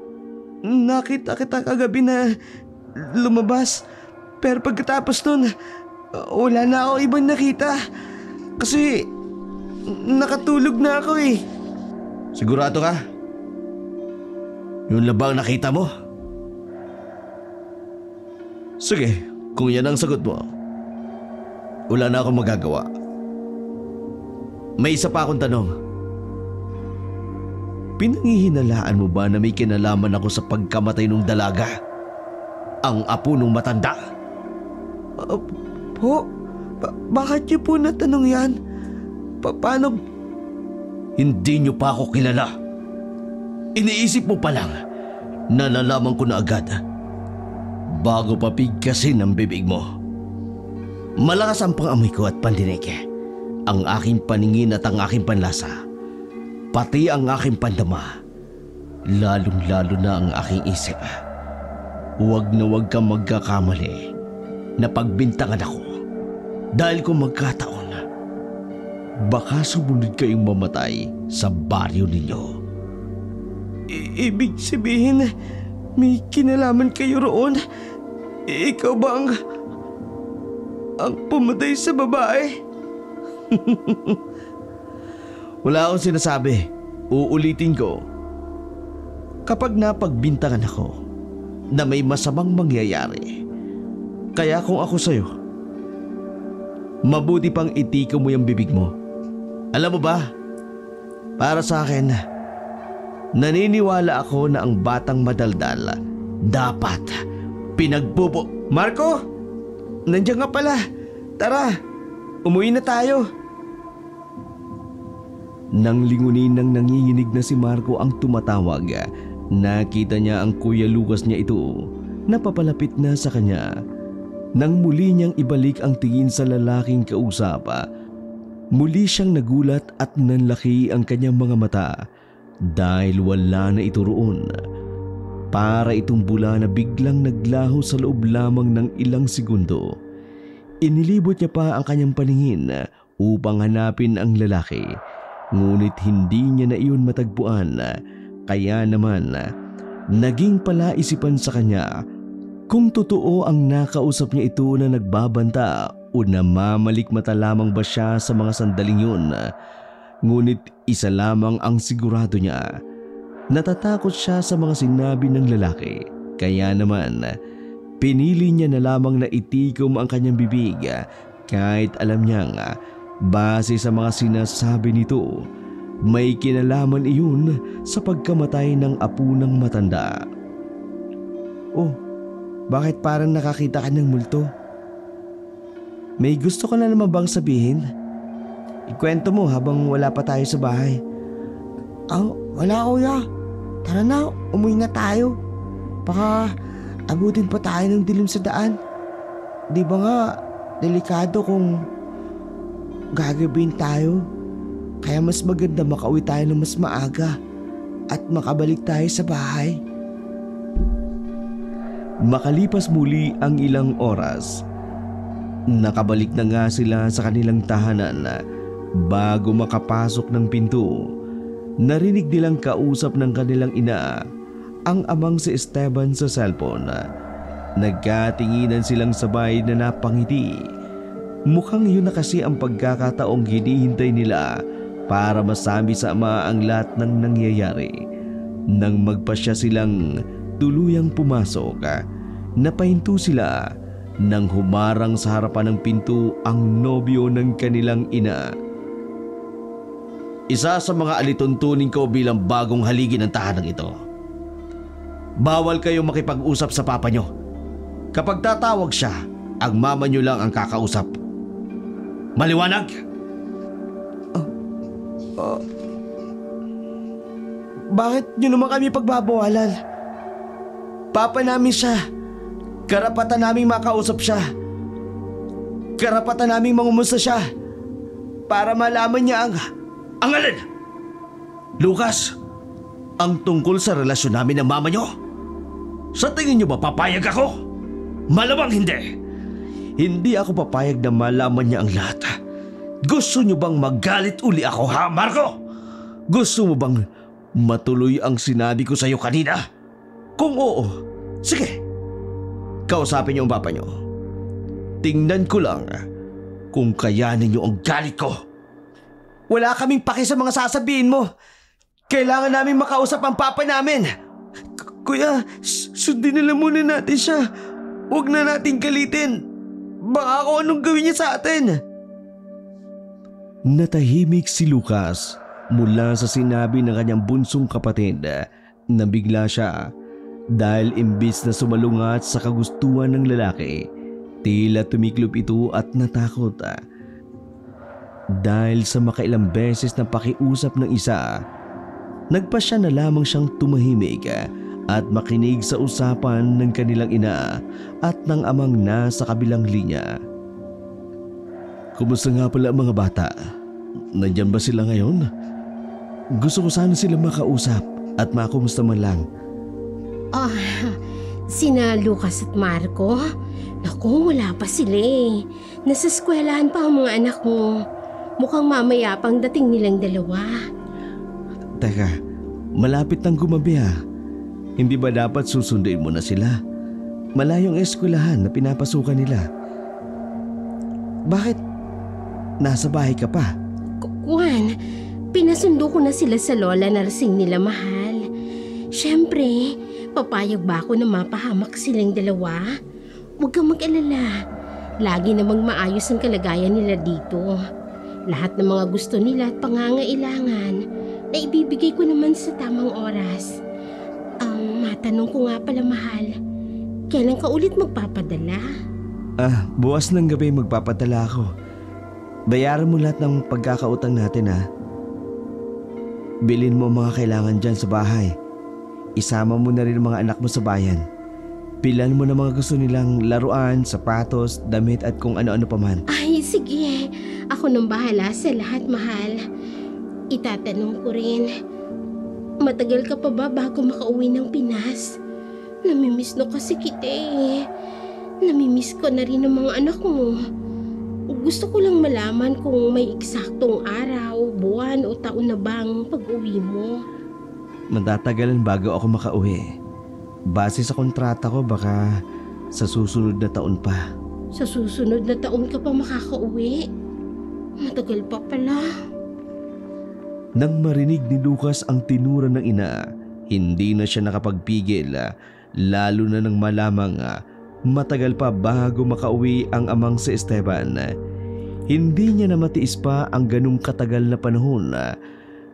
nakita kita kagabi na lumabas. Pero pagkatapos nun, wala na ako ibang nakita. Kasi nakatulog na ako eh. Sigurado ka? Yun lang ba ang nakita mo? Sige, kung yan ang sagot mo, wala na akong magagawa. May isa pa akong tanong. Pinangihinalaan mo ba na may kinalaman ako sa pagkamatay ng dalaga? Ang apo ng matanda? Bakit niyo po natanong yan? Paano? Hindi niyo pa ako kilala. Iniisip mo pa lang, nalalaman ko na agad. Bago pa pigkasin ang bibig mo. Malakas ang pangamoy ko at pandinig. Ang aking paningin at ang aking panlasa. Pati ang aking pandama. Lalong-lalo na ang aking isip. Huwag na huwag kang magkakamali na pagbintangan ako. Dahil kung magkataon, baka sumunod kayong mamatay sa baryo ninyo. Ibig sabihin, may kinalaman kayo roon? Ikaw ba ang pumatay sa babae? Wala akong sinasabi. Uulitin ko. Kapag napagbintangan ako na may masamang mangyayari, kaya kung ako sa'yo, mabuti pang itika mo yung bibig mo. Alam mo ba, para sa akin, naniniwala ako na ang batang madaldal dapat pinagbubo. Marco! Nandiyan nga pala. Tara, umuwi na tayo. Nang lingunin ng nanginginig na si Marco ang tumatawag, nakita niya ang Kuya Lucas niya ito na papalapit na sa kanya. Nang muli niyang ibalik ang tingin sa lalaking kausap, muli siyang nagulat at nanlaki ang kanyang mga mata dahil wala na ito roon. Para itong bula na biglang naglaho sa loob lamang ng ilang segundo. Inilibot niya pa ang kanyang paningin upang hanapin ang lalaki. Ngunit hindi niya na iyon matagpuan, kaya naman naging palaisipan sa kanya kung totoo ang nakausap niya ito na nagbabanta o namamalikmata lamang ba siya sa mga sandaling yun. Ngunit isa lamang ang sigurado niya, natatakot siya sa mga sinabi ng lalaki, kaya naman pinili niya na lamang na itikom ang kanyang bibig kahit alam niyang base sa mga sinasabi nito, may kinalaman iyon sa pagkamatay ng apo ng matanda. Oh, bakit parang nakakita ka ng multo? May gusto ka na naman bang sabihin? Ikwento mo habang wala pa tayo sa bahay. Wala kuya. Tara na, umuwi na tayo. Baka abutin pa tayo ng dilim sa daan. Di ba nga, delikado kung gagabin tayo. Kaya mas maganda makauwi tayo ng mas maaga at makabalik tayo sa bahay. Makalipas muli ang ilang oras, nakabalik na nga sila sa kanilang tahanan. Bago makapasok ng pinto, narinig nilang kausap ng kanilang ina ang amang si Esteban sa cellphone. Nagkatinginan silang sabay na napangiti. Mukhang yun na kasi ang pagkakataong hinihintay nila para masabi sa ama ang lahat ng nangyayari. Nang magpasya silang tuluyang pumasok, napahinto sila nang humarang sa harapan ng pinto ang nobyo ng kanilang ina. Isa sa mga alituntunin ko bilang bagong haligi ng tahanang ito. Bawal kayong makipag-usap sa papa nyo. Kapag tatawag siya, ang mama nyo lang ang kakausap. Maliwanag? Bakit nyo naman kami pagbabawalan? Papa namin siya. Karapatan naming makausap siya. Karapatan naming mangumusta siya. Para malaman niya ang alin? Lucas, ang tungkol sa relasyon namin ng mama nyo? Sa tingin nyo ba papayag ako? Malamang hindi. Hindi ako papayag na malaman niya ang lahat. Gusto nyo bang magalit uli ako, ha, Marco? Gusto mo bang matuloy ang sinabi ko sa iyo kanina? Kung oo, sige. Kausapin niyo ang papa niyo. Tingnan ko lang kung kayanin niyo ang galit ko. Wala kaming paki sa mga sasabihin mo. Kailangan namin makausap ang papa namin. Kuya, sundin na lang muna natin siya. Huwag na natin galitin. Baka kung anong gawin niya sa atin. Natahimik si Lucas mula sa sinabi ng kanyang bunsong kapatid. Nabigla siya dahil imbis na sumalungat sa kagustuhan ng lalaki, tila tumiklop ito at natakot. Dahil sa makailang beses na pakiusap ng isa, nagpasya na lamang siyang tumahimik at makinig sa usapan ng kanilang ina at ng amang nasa kabilang linya. Kumusta nga pala mga bata? Nandyan ba sila ngayon? Gusto ko sana sila makausap at makumusta man lang. Sina Lucas at Marco? Naku, wala pa sila eh. Nasa eskwelahan pa ang mga anak mo. Mukhang mamaya pang dating nilang dalawa. Teka, malapit nang gumabi ha. Hindi ba dapat susunduin mo na sila? Malayong eskwelahan na pinapasukan nila. Bakit? Nasa bahay ka pa? Juan, pinasundo ko na sila sa lola na rasing nila mahal. Siyempre, papayag ba ako na mapahamak silang dalawa? Huwag kang mag-alala. Lagi namang maayos ang kalagayan nila dito. Lahat ng mga gusto nila at pangangailangan na ibibigay ko naman sa tamang oras. Matanong ko nga pala mahal, kailan ka ulit magpapadala? Bukas ng gabi magpapadala ako. Bayaran mo lahat ng pagkakautang natin ha. Bilhin mo mga kailangan dyan sa bahay. Isama mo na rin mga anak mo sa bayan. Pilan mo na mga gusto nilang laruan, sapatos, damit at kung ano-ano pa man. Ay, sige. Ako nang bahala sa lahat, mahal. Itatanong ko rin, matagal ka pa ba bago makauwi ng Pinas? Namimiss no kasi kita eh. Namimiss ko na rin ang mga anak mo. Gusto ko lang malaman kung may eksaktong araw, buwan o taon na bang pag-uwi mo. Matatagalan bago ako makauwi. Base sa kontrata ko baka sa susunod na taon pa. Sa susunod na taon ka pa makakauwi? Matagal pa pala. Nang marinig ni Lucas ang tinura ng ina, hindi na siya nakapagpigil, lalo na nang malamang matagal pa bago makauwi ang amang si Esteban. Hindi niya na matiis pa ang ganung katagal na panahon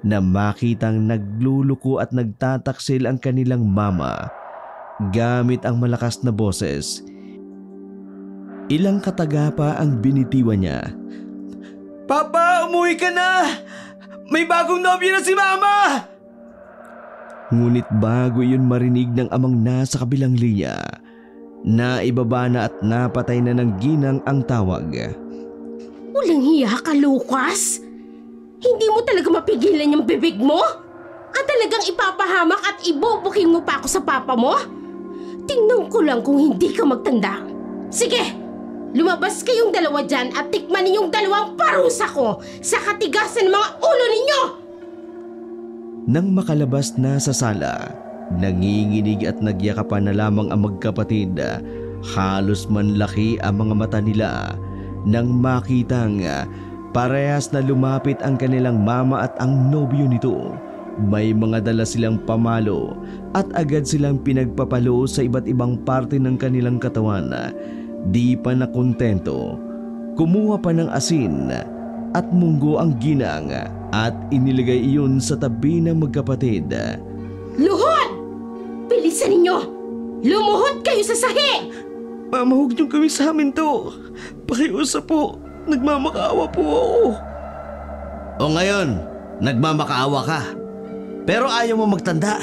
na makitang nagluluko at nagtataksil ang kanilang mama gamit ang malakas na boses. Ilang kataga pa ang binitiwan niya. Papa, umuwi ka na! May bagong nobyo na si Mama! Ngunit bago yun marinig ng amang nasa kabilang linya, naibaba na at napatay na ng ginang ang tawag. Walang hiya ka, Lucas! Hindi mo talaga mapigilan yung bibig mo? At talagang ipapahamak at ibubuking mo pa ako sa papa mo? Tingnan ko lang kung hindi ka magtanda. Sige, lumabas kayong dalawa dyan at tikman ninyong dalawang parusa ko sa katigasan ng mga ulo ninyo! Nang makalabas na sa sala, nanginginig at nagyakapan na lamang ang magkapatid. Halos manlaki ang mga mata nila nang makitang parehas na lumapit ang kanilang mama at ang nobyo nito. May mga dala silang pamalo at agad silang pinagpapalo sa iba't ibang parte ng kanilang katawan. Di pa nakontento, kumuha pa ng asin at munggo ang ginang at inilagay iyon sa tabi ng magkapatid. Luhod! Bilisan ninyo! Lumuhod kayo sa sahig! Mama, huwag niyong gawin sa amin to. Pakiusap po. Nagmamakaawa po ako. O ngayon, nagmamakaawa ka. Pero ayaw mo magtanda.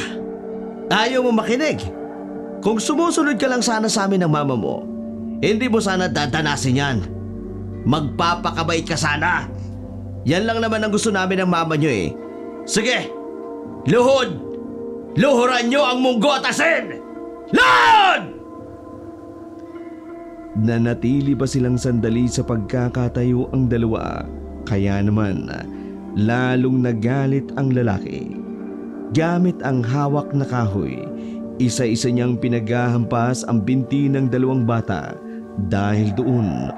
Ayaw mo makinig. Kung sumusunod ka lang sana sa amin ng mama mo, hindi mo sana dadanasin yan. Magpapakabait ka sana. Yan lang naman ang gusto namin ng mama nyo eh. Sige, luhod! Luhuran nyo ang munggo at asin! Luhod! Nanatili pa silang sandali sa pagkakatayo ang dalawa. Kaya naman, lalong nagalit ang lalaki. Gamit ang hawak na kahoy, isa-isa niyang pinaghahampas ang binti ng dalawang bata. Dahil doon,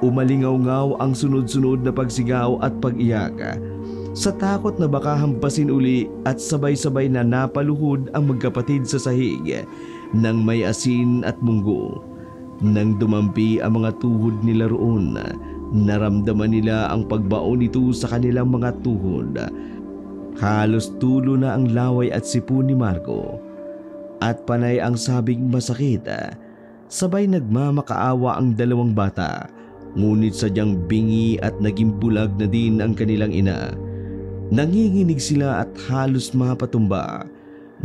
umalingaw-ngaw ang sunod-sunod na pagsigaw at pag-iyak. Sa takot na baka hampasin uli at sabay-sabay na napaluhod ang magkapatid sa sahig ng may asin at munggo. Nang dumampi ang mga tuhod nila roon, naramdaman nila ang pagbaon nito sa kanilang mga tuhod. Halos tulo na ang laway at sipon ni Marco. At panay ang sabing masakit. Sabay nagmamakaawa ang dalawang bata. Ngunit sadyang bingi at naging bulag na din ang kanilang ina. Nanginginig sila at halos mapatumba.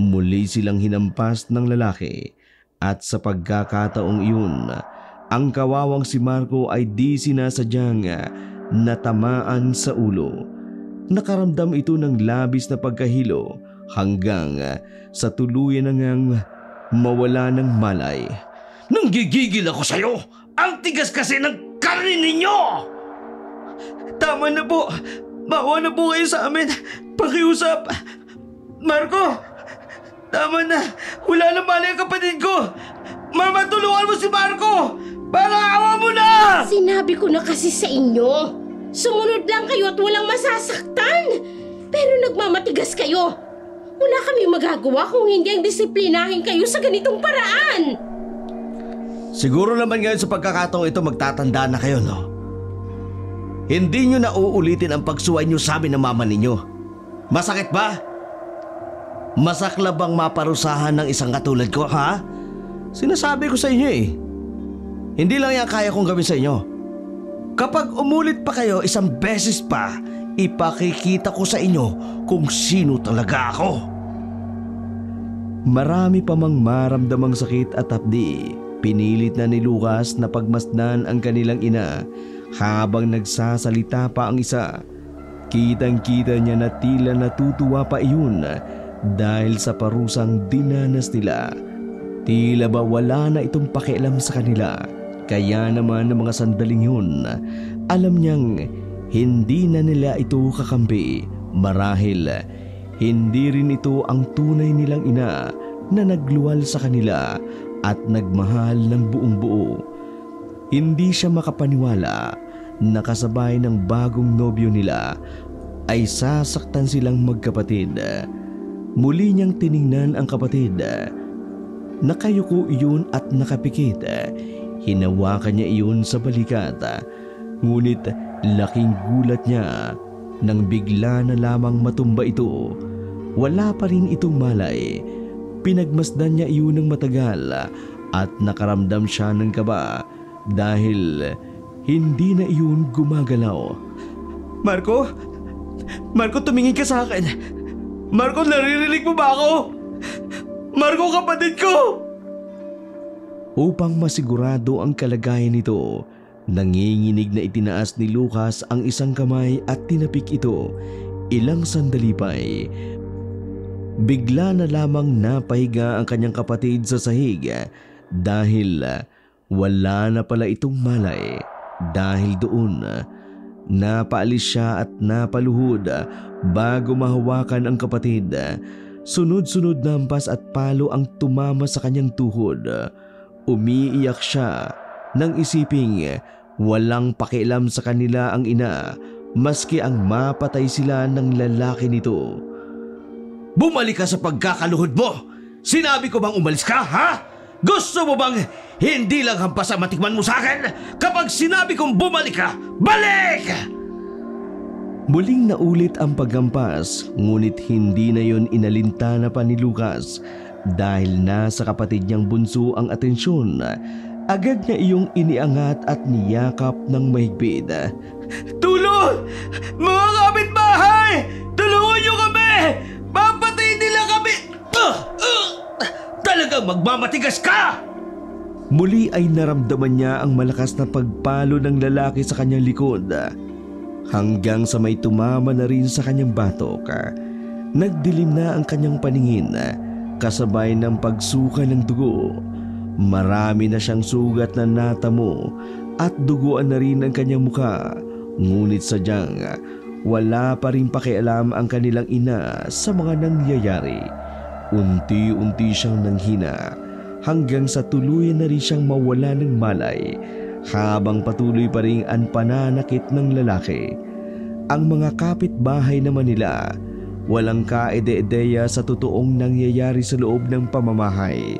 Muli silang hinampas ng lalaki. At sa pagkakataong iyon, ang kawawang si Marco ay di sinasadyang natamaan sa ulo. Nakaramdam ito ng labis na pagkahilo hanggang sa tuluyan na ngang mawala ng malay. Nanggigigil ako sa'yo! Ang tigas kasi ng karne ninyo! Tama na po! Bawa na po kayo sa amin! Pakiusap! Marco! Tama na! Wala na malay ang kapatid ko! Mama, tulungan mo si Marco! Awa mo na! Sinabi ko na kasi sa inyo, sumunod lang kayo at walang masasaktan. Pero nagmamatigas kayo. Wala kami magagawa kung hindi ang disiplinahin kayo sa ganitong paraan. Siguro naman ngayon sa pagkakataong ito magtatanda na kayo, no? Hindi nyo na uulitin ang pagsuway nyo sa amin ng mama ninyo. Masakit ba? Masakla bang maparusahan ng isang katulad ko, ha? Sinasabi ko sa inyo eh. Hindi lang yan kaya kong gawin sa inyo. Kapag umulit pa kayo isang beses pa, ipakikita ko sa inyo kung sino talaga ako. Marami pa mang maramdamang sakit at hapdi. Pinilit na ni Lucas na pagmasdan ang kanilang ina habang nagsasalita pa ang isa. Kitang-kita niya na tila natutuwa pa iyon dahil sa parusang dinanas nila. Tila ba wala na itong pakialam sa kanila. Kaya naman ng mga sandaling yun, alam niyang hindi na nila ito kakampi. Marahil hindi rin ito ang tunay nilang ina na nagluwal sa kanila at nagmahal ng buong buo. Hindi siya makapaniwala na kasabay ng bagong nobyo nila ay sasaktan silang magkapatid. Muli niyang tiningnan ang kapatid. Nakayuko iyon at nakapikit. Hinawakan niya iyon sa balikat. Ngunit laking gulat niya nang bigla na lamang matumba ito. Wala pa rin itong malay. Pinagmasdan niya iyon ng matagal at nakaramdam siya ng kaba dahil hindi na iyon gumagalaw. Marco? Marco, tumingin ka sa akin. Marco, naririnig mo ba ako? Marco, kapatid ko! Upang masigurado ang kalagayan nito, nanginginig na itinaas ni Lucas ang isang kamay at tinapik ito. Ilang sandali pa bigla na lamang napahiga ang kanyang kapatid sa sahig dahil wala na pala itong malay. Dahil doon, napaalis siya at napaluhod bago mahawakan ang kapatid. Sunod-sunod na hampas at palo ang tumama sa kanyang tuhod. Umiiyak siya nang isiping walang pakialam sa kanila ang ina maski ang mapatay sila ng lalaki nito. Bumalik ka sa pagkakaluhod mo! Sinabi ko bang umalis ka, ha? Gusto mo bang hindi lang hampas ang matikman mo sa akin? Kapag sinabi kong bumalik ka, balik! Muling naulit ang paghampas, ngunit hindi na yon inalintana pa ni Lucas dahil nasa kapatid niyang bunso ang atensyon. Agad niya iyong iniangat at niyakap ng mahigpit. Tulong! Mga kapitbahay! Tulungan niyo kami! Papatayin nila kami! Talagang magmamatigas ka! Muli ay naramdaman niya ang malakas na pagpalo ng lalaki sa kanyang likod. Hanggang sa may tumama na rin sa kanyang batok. Nagdilim na ang kanyang paningin kasabay ng pagsuka ng dugo. Marami na siyang sugat na natamo at duguan na rin ang kanyang muka. Ngunit sadyang wala pa rin pakialam ang kanilang ina sa mga nangyayari. Unti-unti siyang nanghina hanggang sa tuluyan na rin siyang mawala ng malay habang patuloy pa rin ang pananakit ng lalaki. Ang mga kapitbahay naman nila walang kaide-ideya sa totoong nangyayari sa loob ng pamamahay.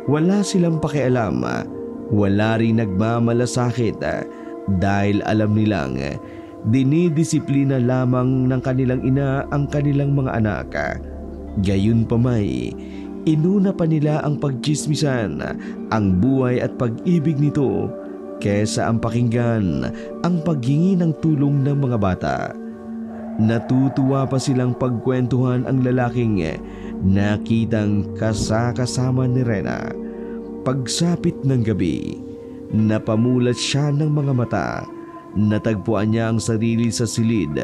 Wala silang pakialam Wala rin nagmamalasakit dahil alam nilang dinidisiplina lamang ng kanilang ina ang kanilang mga anak. Gayunpamay, inuna pa nila ang pagtsismisan ang buhay at pag-ibig nito kesa ang pakinggan ang paghingi ng tulong ng mga bata. Natutuwa pa silang pagkwentuhan ang lalaking nakitang kasama ni Rena. Pagsapit ng gabi, napamulat siya ng mga mata. Natagpuan niya ang sarili sa silid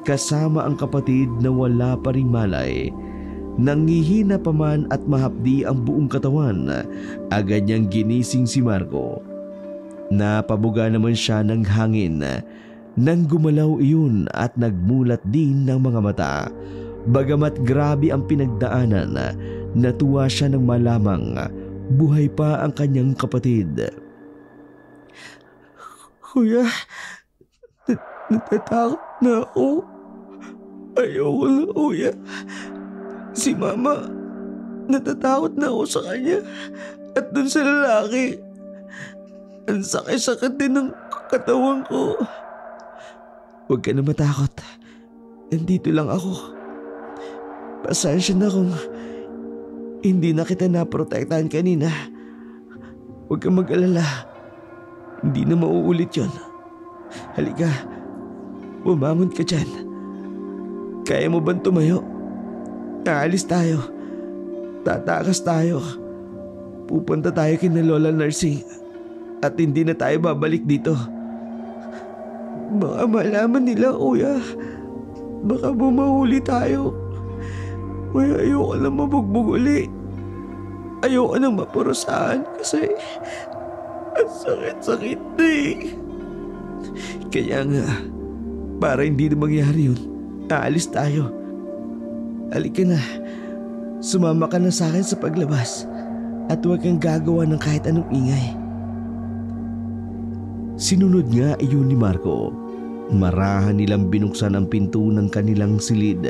kasama ang kapatid na wala pa ring malay. Nangihina pa man at mahapdi ang buong katawan, agad niyang ginising si Marco. Napabuga naman siya ng hangin nang gumalaw iyon at nagmulat din ng mga mata. Bagamat grabe ang pinagdaanan, natuwa siya nang malamang buhay pa ang kanyang kapatid. Kuya, natatakot na ako. Ayoko na, kuya. Si Mama, natatakot na ako sa kanya. At dun sa lalaki, ang sakit-sakit din ng katawan ko. Huwag ka na matakot. Nandito lang ako. Pasensya na kung hindi na kita naprotektahan kanina. Huwag kang mag-alala. Hindi na mauulit yon. Halika, bumangon ka dyan. Kaya mo bang tumayo? Aalis tayo. Tatakas tayo. Pupunta tayo kina Lola Nursing. At hindi na tayo babalik dito. Baka malaman nila, kuya. Baka bumahuli tayo. Kuya, ayoko na mabugbog uli. Ayoko na mapurusahan kasi ang sakit-sakit na eh. Kaya nga, para hindi na mangyari yun, aalis tayo. Halika na. Sumama ka na sa akin sa paglabas at huwag kang gagawa ng kahit anong ingay. Sinunod nga iyon ni Marco. Marahan nilang binuksan ang pinto ng kanilang silid.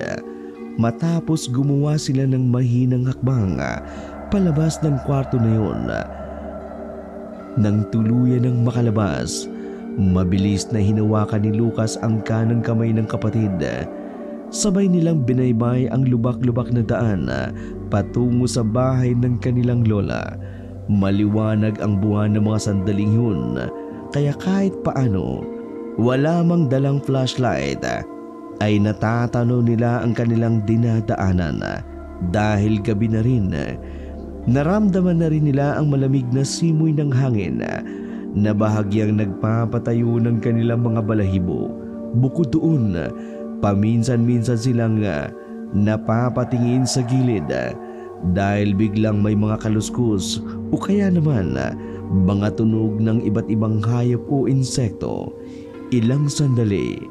Matapos gumawa sila ng mahinang hakbang palabas ng kwarto na yun. Nang tuluyan ng makalabas, mabilis na hinawakan ni Lucas ang kanang kamay ng kapatid. Sabay nilang binaybay ang lubak-lubak na daan patungo sa bahay ng kanilang lola. Maliwanag ang buwan ng mga sandaling yun, kaya kahit paano, wala mang dalang flashlight, ay natatanaw nila ang kanilang dinadaanan. Dahil gabi na rin, naramdaman na rin nila ang malamig na simoy ng hangin na bahagyang nagpapatayo ng kanilang mga balahibo. Bukod doon, paminsan-minsan silang napapatingin sa gilid dahil biglang may mga kaluskus o kaya naman mga tunog ng iba't ibang hayop o insekto. Ilang sandali,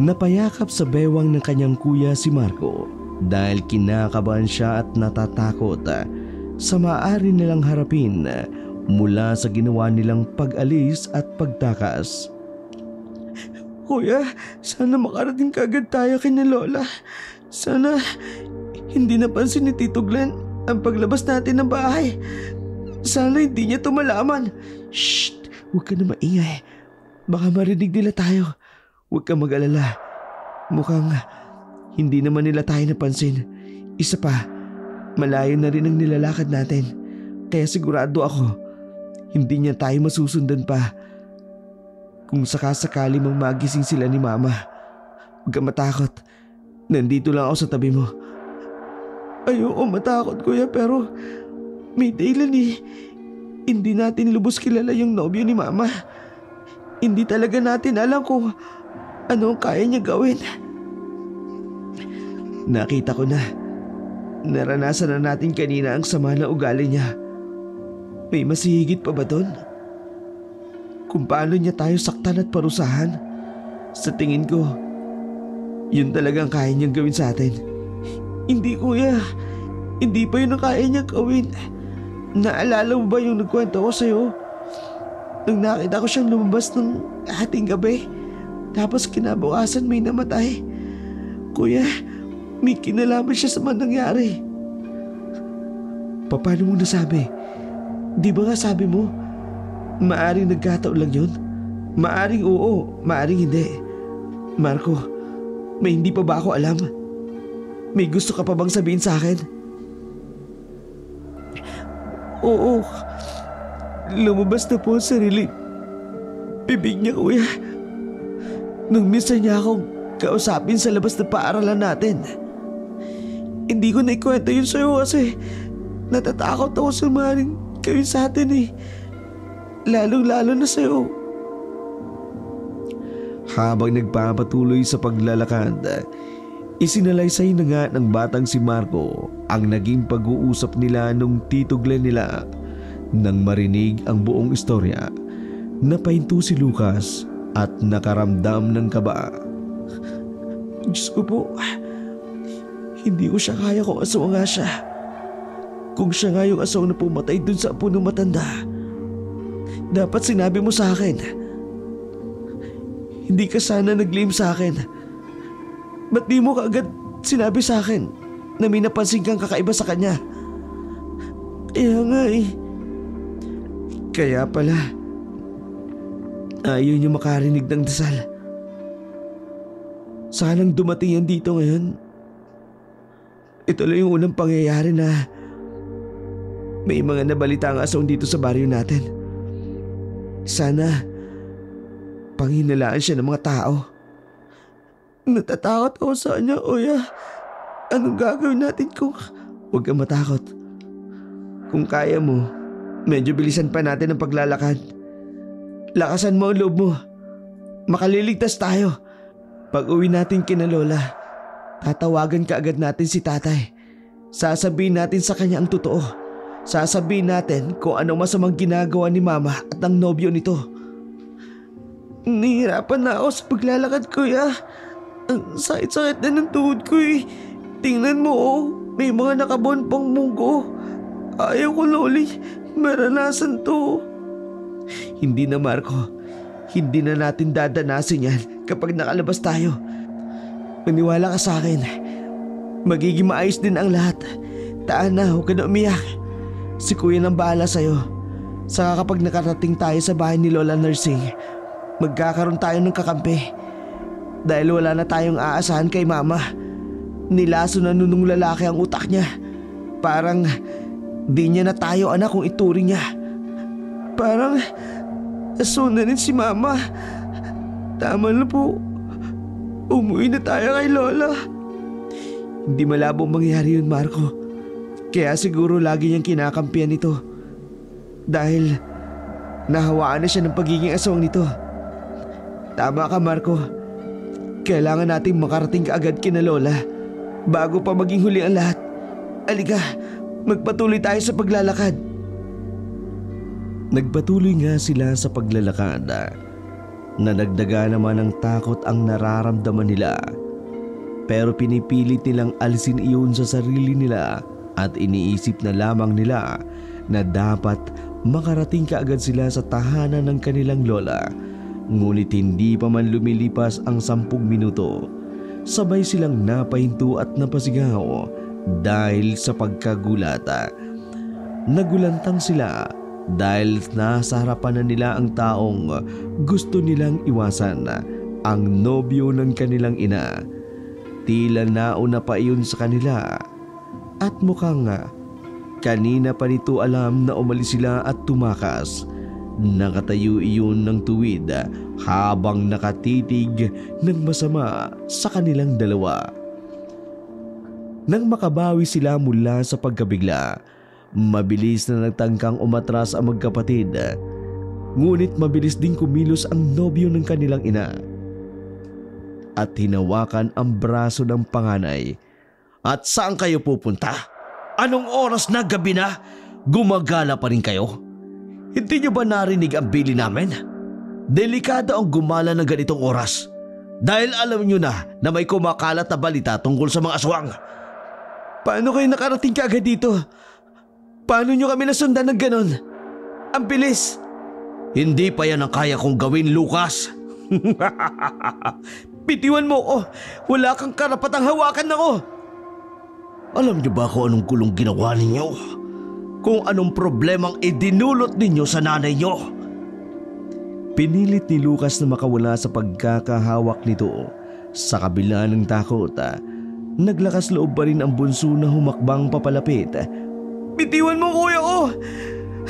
napayakap sa bewang ng kanyang kuya si Marco dahil kinakabahan siya at natatakot sa maaari nilang harapin mula sa ginawa nilang pag-alis at pagtakas. Kuya, sana makarating kagad tayo kina Lola. Sana hindi napansin ni Tito Glenn ang paglabas natin ng bahay. Sana hindi niya tumalaman. Shh! Huwag ka na maingay. Baka marinig nila tayo. Huwag ka mag-alala. Mukhang hindi naman nila tayo napansin. Isa pa, malayo na rin ang nilalakad natin. Kaya sigurado ako, hindi niya tayo masusundan pa. Kung sakasakali mang magising sila ni Mama, huwag ka matakot. Nandito lang ako sa tabi mo. Ayoko matakot, kuya, pero may dahilan eh. Hindi natin lubos kilala yung nobyo ni Mama. Hindi talaga natin alam kung ano ang kaya niya gawin. Nakita ko na. Naranasan na natin kanina ang sama na ugali niya. May masihigit pa ba doon? Kung paano niya tayo saktan at parusahan? Sa tingin ko, yun talagang kaya niyang gawin sa atin. Hindi, kuya. Hindi pa yun ang kaya niyang gawin. Naalala mo ba yung nagkwento ko sa'yo? Nung nakita ko siyang lumabas ng ating gabi, tapos kinabukasan may namatay. Kuya, may kinalaman siya sa mga nangyari. Paano mo nasabi? Di ba nga sabi mo, maaring nagkataon lang yun? Maaring oo, maaring hindi. Marco, may hindi pa ba ako alam? May gusto ka pa bang sabihin sa akin? Oo, lumabas na po ang sarili. Bibig niya, kuya. Nung minsan niya akong kausapin sa labas na paaralan natin. Hindi ko naikwenta yun sa'yo kasi natatakot ako sa maring kayo sa atin eh. Lalong-lalo na sa'yo. Habang nagpapatuloy sa paglalakad, isinalaysay na nga ng batang si Marco ang naging pag-uusap nila nung Tito Glenn nila. Nang marinig ang buong istorya, napahinto si Lucas at nakaramdam ng kaba. Diyos ko po, hindi ko siya kaya kung aswang nga siya. Kung siya nga yung aswang na pumatay dun sa apo ng matanda, dapat sinabi mo sa akin. Hindi ka sana nag-blame sa akin. Ba't di mo kaagad sinabi sa akin na may napansin kang kakaiba sa kanya? Kaya nga eh. Kaya pala, ayaw niyo makarinig ng dasal. Sanang dumating yan dito ngayon. Ito lang yung unang pangyayari na may mga nabalita ang aswang dito sa baryo natin. Sana panghinalaan siya ng mga tao. Natatakot ako sa kanya, Kuya. Anong gagawin natin kung... Huwag kang matakot. Kung kaya mo, medyo bilisan pa natin ang paglalakad. Lakasan mo ang loob mo. Makaliligtas tayo. Pag uwi natin kina Lola, tatawagan ka agad natin si Tatay. Sasabihin natin sa kanya ang totoo. Sasabihin natin kung anong masamang ginagawa ni Mama at ng nobyo nito. Nahihirapan na ako sa paglalakad, Kuya. Ang sakit-sakit na ng tuhod ko eh. Tingnan mo oh, may mga nakabon pang munggo. Ayaw ko, Loli. Maranasan to. Hindi na, Marco. Hindi na natin dadanasin yan kapag nakalabas tayo. Maniwala ka sa akin. Magiging maayos din ang lahat. Taan na, huwag ka na umiyak. Si Kuya nang bahala sa'yo. Saka kapag nakarating tayo sa bahay ni Lola Nursing, magkakaroon tayo ng kakampi. Dahil wala na tayong aasahan kay Mama. Nilaso na nung lalaki ang utak niya. Parang di niya na tayo anak kung ituring niya. Parang aso na rin si Mama. Tama na po. Umuwi na tayo kay Lola. Hindi malabong mangyari yun, Marco. Kaya siguro lagi niyang kinakampihan ito. Dahil nahawaan na siya ng pagiging aswang nito. Tama ka, Marco. Kailangan nating makarating kaagad kina Lola bago pa maging huli ang lahat. Alika, magpatuloy tayo sa paglalakad. Nagpatuloy nga sila sa paglalakad. Nadagdaga naman ng takot ang nararamdaman nila. Pero pinipilit nilang alisin iyon sa sarili nila at iniisip na lamang nila na dapat makarating kaagad sila sa tahanan ng kanilang lola. Ngunit hindi pa man lumilipas ang 10 minuto, sabay silang napahinto at napasigaw dahil sa pagkagulat. Nagulantang sila dahil nasa harapan na nila ang taong gusto nilang iwasan, ang nobyo ng kanilang ina. Tila nauna pa iyon sa kanila at mukhang kanina pa nito alam na umalis sila at tumakas. Nakatayo iyon ng tuwid habang nakatitig ng masama sa kanilang dalawa. Nang makabawi sila mula sa pagkabigla, mabilis na nagtangkang umatras ang magkapatid. Ngunit mabilis ding kumilos ang nobyo ng kanilang ina at hinawakan ang braso ng panganay. At saan kayo pupunta? Anong oras na gabi na? Gumagala pa rin kayo? Hindi niyo ba narinig ang bili namin? Delikado ang gumala ng ganitong oras. Dahil alam niyo na may kumakalat na balita tungkol sa mga aswang. Paano kayo nakarating kaagad dito? Paano niyo kami nasundan ng ganon? Ang bilis! Hindi pa yan ang kaya kong gawin, Lucas. Bitiwan mo ko! Wala kang karapatang hawakan ako! Alam niyo ba kung anong gulong ginawa ninyo? kung anong problemang idinulot ninyo sa nanay nyo. Pinilit ni Lucas na makawala sa pagkakahawak nito. Sa kabila ng takot, naglakas loob pa rin ang bunso na humakbang papalapit. Bitiwan mo kuya ko!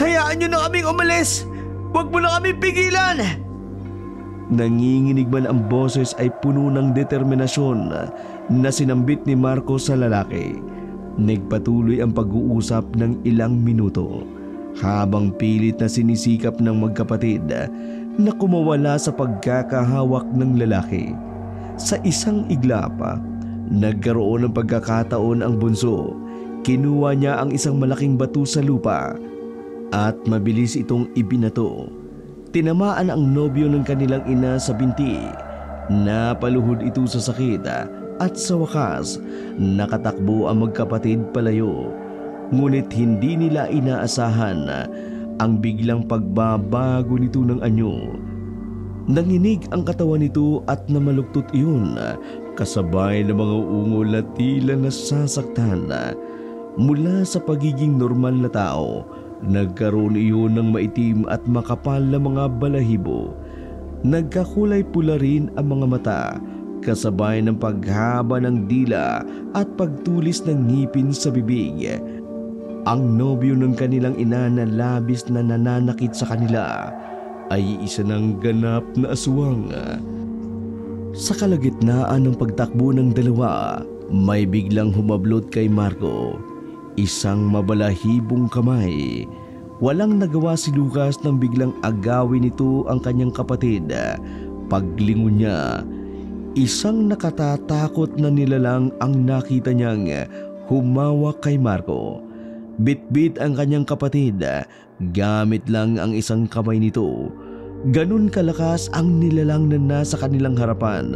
Hayaan nyo na kaming umalis! Huwag mo na kami pigilan! Nanginginig man ang boses ay puno ng determinasyon na sinambit ni Marco sa lalaki. Nagpatuloy ang pag-uusap ng ilang minuto habang pilit na sinisikap ng magkapatid na kumawala sa pagkakahawak ng lalaki. Sa isang iglap, nagkaroon ng pagkakataon ang bunso. Kinuha niya ang isang malaking bato sa lupa at mabilis itong ibinato. Tinamaan ang nobyo ng kanilang ina sa binti. Napaluhod ito sa sakit at sa wakas nakatakbo ang magkapatid palayo. Ngunit hindi nila inaasahan ang biglang pagbabago nito ng anyo. Nanginig ang katawan nito at namaluktot iyon kasabay ng mga ungol na tila nasasaktan. Mula sa pagiging normal na tao, nagkaroon iyon ng maitim at makapal na mga balahibo. Nagkakulay pula rin ang mga mata, kasabay ng paghaba ng dila at pagtulis ng ngipin sa bibig. Ang nobyo ng kanilang ina na labis na nananakit sa kanila ay isa ng ganap na aswang. Sa kalagitnaan ng pagtakbo ng dalawa, may biglang humablot kay Marco. Isang mabalahibong kamay. Walang nagawa si Lucas nang biglang agawin nito ang kanyang kapatid. Paglingon niya, isang nakatatakot na nilalang ang nakita niyang humawak kay Marco. Bit-bit ang kanyang kapatid, gamit lang ang isang kamay nito. Ganun kalakas ang nilalang na nasa kanilang harapan.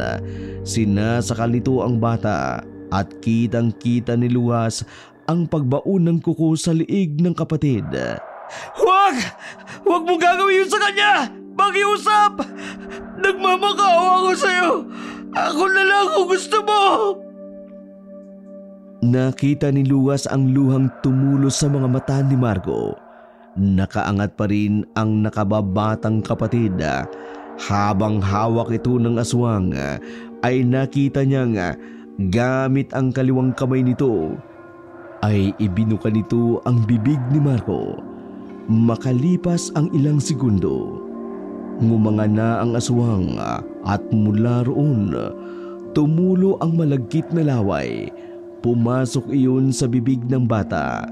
Sinasakal nito ang bata at kitang-kita ni Lucas ang pagbaon ng kuko sa liig ng kapatid. Huwag! Huwag mong gagawin yun sa kanya! Pakiusap! Nagmamakaawa ako sa'yo! Ako na lang kung gusto mo! Nakita ni Lucas ang luhang tumulos sa mga mata ni Marco. Nakaangat pa rin ang nakababatang kapatid. Habang hawak ito ng aswang, ay nakita niyang gamit ang kaliwang kamay nito ay ibinuka nito ang bibig ni Marco. Makalipas ang ilang segundo, ngumanga na ang aswang at mula roon tumulo ang malagkit na laway. Pumasok iyon sa bibig ng bata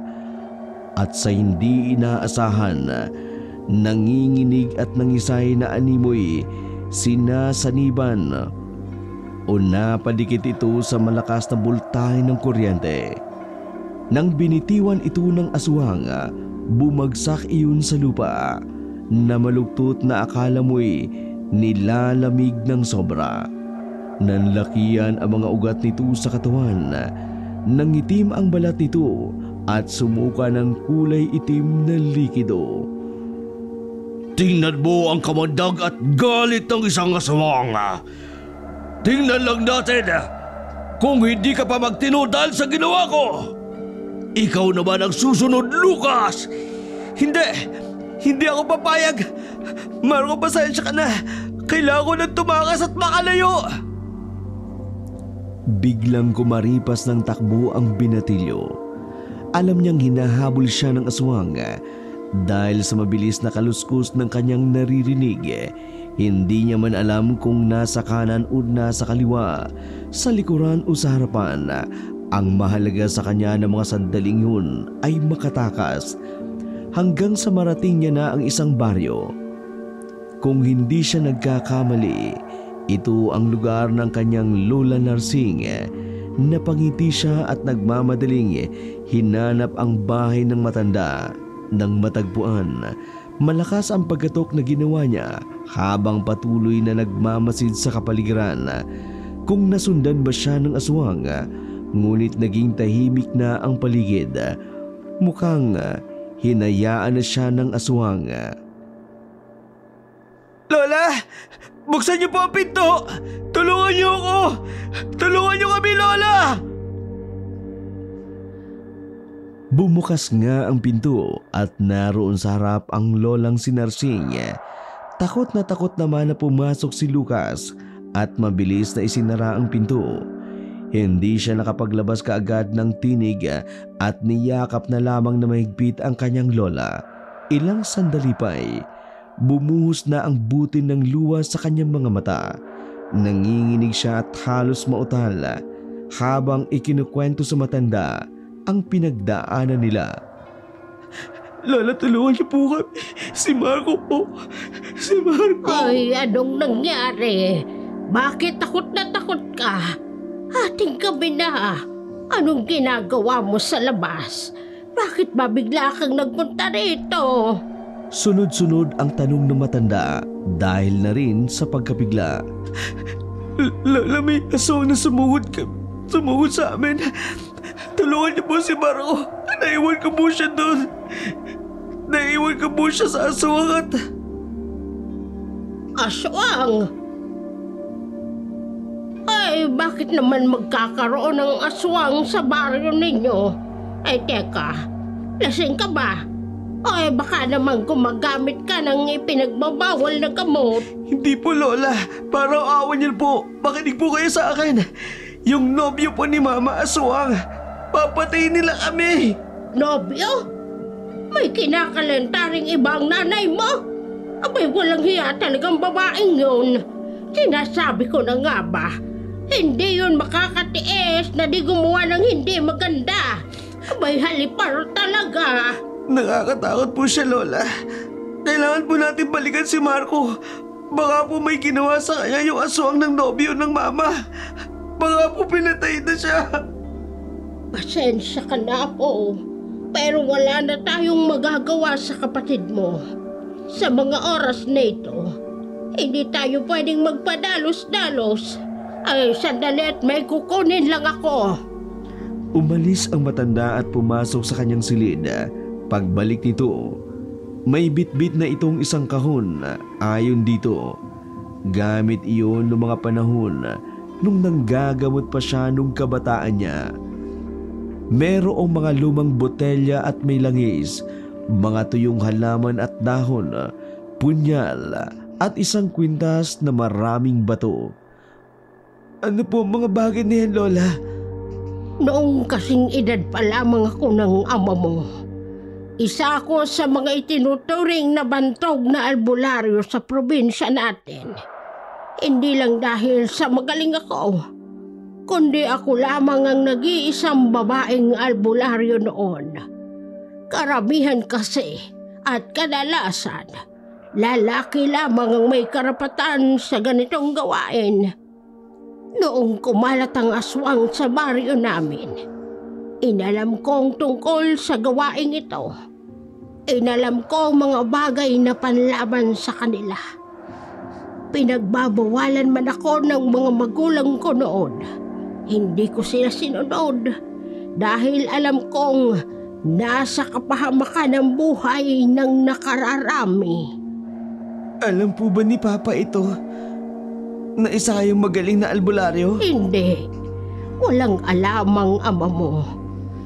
at sa hindi inaasahan, nanginginig at nangisay na animoy sinasaniban o napadikit ito sa malakas na boltahe ng kuryente. Nang binitiwan ito ng aswang, bumagsak iyon sa lupa na malugtot na akala mo'y nilalamig ng sobra. Nanlakihan ang mga ugat nito sa katawan, nangitim ang balat nito at sumuka ng kulay itim na likido. Tingnan mo ang kamandag at galit ng isang aswang. Tingnan lang natin kung hindi ka pa magtino dahil sa ginawa ko. Ikaw naman ang susunod, Lucas! Hindi ako papayag! Marco, pasensya ka na! Kailangan ko nang tumakas at makalayo! Biglang kumaripas ng takbo ang binatilyo. Alam niyang hinahabol siya ng aswang dahil sa mabilis na kaluskos ng kanyang naririnig. Hindi niya man alam kung nasa kanan o nasa kaliwa, sa likuran o sa harapan. Ang mahalaga sa kanya ng mga sandaling yun ay makatakas hanggang sa marating niya na ang isang baryo. Kung hindi siya nagkakamali, ito ang lugar ng kanyang Lola Narsing. Napangiti siya at nagmamadaling hinanap ang bahay ng matanda. Nang matagpuan, malakas ang pagkatok na ginawa niya habang patuloy na nagmamasid sa kapaligiran. Kung nasundan ba siya ng aswang, ngunit naging tahimik na ang paligid. Mukhang hinayaan na siya ng aswang. Lola! Buksan niyo po ang pinto! Tulungan niyo ako! Tulungan niyo kami, Lola! Bumukas nga ang pinto at naroon sa harap ang lolang si Narsing. Takot naman na pumasok si Lucas at mabilis na isinara ang pinto. Hindi siya nakapaglabas kaagad ng tinig at niyakap na lamang na mahigpit ang kanyang lola. Ilang sandali pa'y bumuhos na ang butin ng luha sa kanyang mga mata. Nanginginig siya at halos mautal habang ikinukwento sa matanda ang pinagdaanan nila. Lola, tulungan niyo po kami. Si Marco po. Si Marco. Ay, anong nangyari? Bakit takot na takot ka? Ating gabi na. Anong ginagawa mo sa labas? Bakit ba bigla kang nagpunta rito? Sunod-sunod ang tanong ng matanda dahil na rin sa pagkabigla. Lola, may aswang na sumugod sa amin. Tulungan niyo po si Marco. Naiwan ko po siya doon. Naiwan ko po siya sa aswang at... Aswang? Ay, bakit naman magkakaroon ng aswang sa baryo ninyo? Ay, teka, lasing ka ba? Ay, baka naman gumagamit ka ng ipinagbabawal na gamot. Hindi po, Lola. Parang awan niyo po. Makinig po kayo sa akin. Yung nobyo po ni Mama aswang. Papatayin nila kami. Nobyo? May kinakalentaring ibang nanay mo? Abay, walang hiya talagang babaeng yun. Sinasabi ko na nga ba, hindi yun makakatiis na di gumawa ng hindi maganda. Abay, halipar talaga. Nakakatakot po siya, Lola. Kailangan po natin balikan si Marco. Baka po may ginawa sa kanya yung aswang ng nobyo ng Mama. Baka po pinatay na siya. Pasensya ka na po, pero wala na tayong magagawa sa kapatid mo. Sa mga oras na ito, hindi tayo pwedeng magpadalos-dalos. Ay, sandali at may kukunin lang ako. Umalis ang matanda at pumasok sa kanyang silid. Pagbalik nito, may bitbit na itong isang kahon. Ayon dito, gamit iyon noong mga panahon nung nanggagamot pa siya nung kabataan niya. Merong mga lumang botelya at may langis, mga tuyong halaman at dahon, punyal at isang kwintas na maraming bato. Ano po ang mga bagay niyan, Lola? Noong kasing edad pa lamang ako ng ama mo, isa ako sa mga itinuturing na bantog na albularyo sa probinsya natin. Hindi lang dahil sa magaling ako, kundi ako lamang ang nag-iisang babaeng albularyo noon. Karamihan kasi at kadalasan, lalaki lamang ang may karapatan sa ganitong gawain. Noong kumalat ang aswang sa baryo namin, inalam kong tungkol sa gawaing ito. Inalam ko ang mga bagay na panlaban sa kanila. Pinagbabawalan man ako ng mga magulang ko noon. Hindi ko sila sinunod dahil alam kong nasa kapahamakan ng buhay ng nakararami. Alam po ba ni Papa ito? Na isa kayong magaling na albularyo? Hindi. Walang alamang ama mo.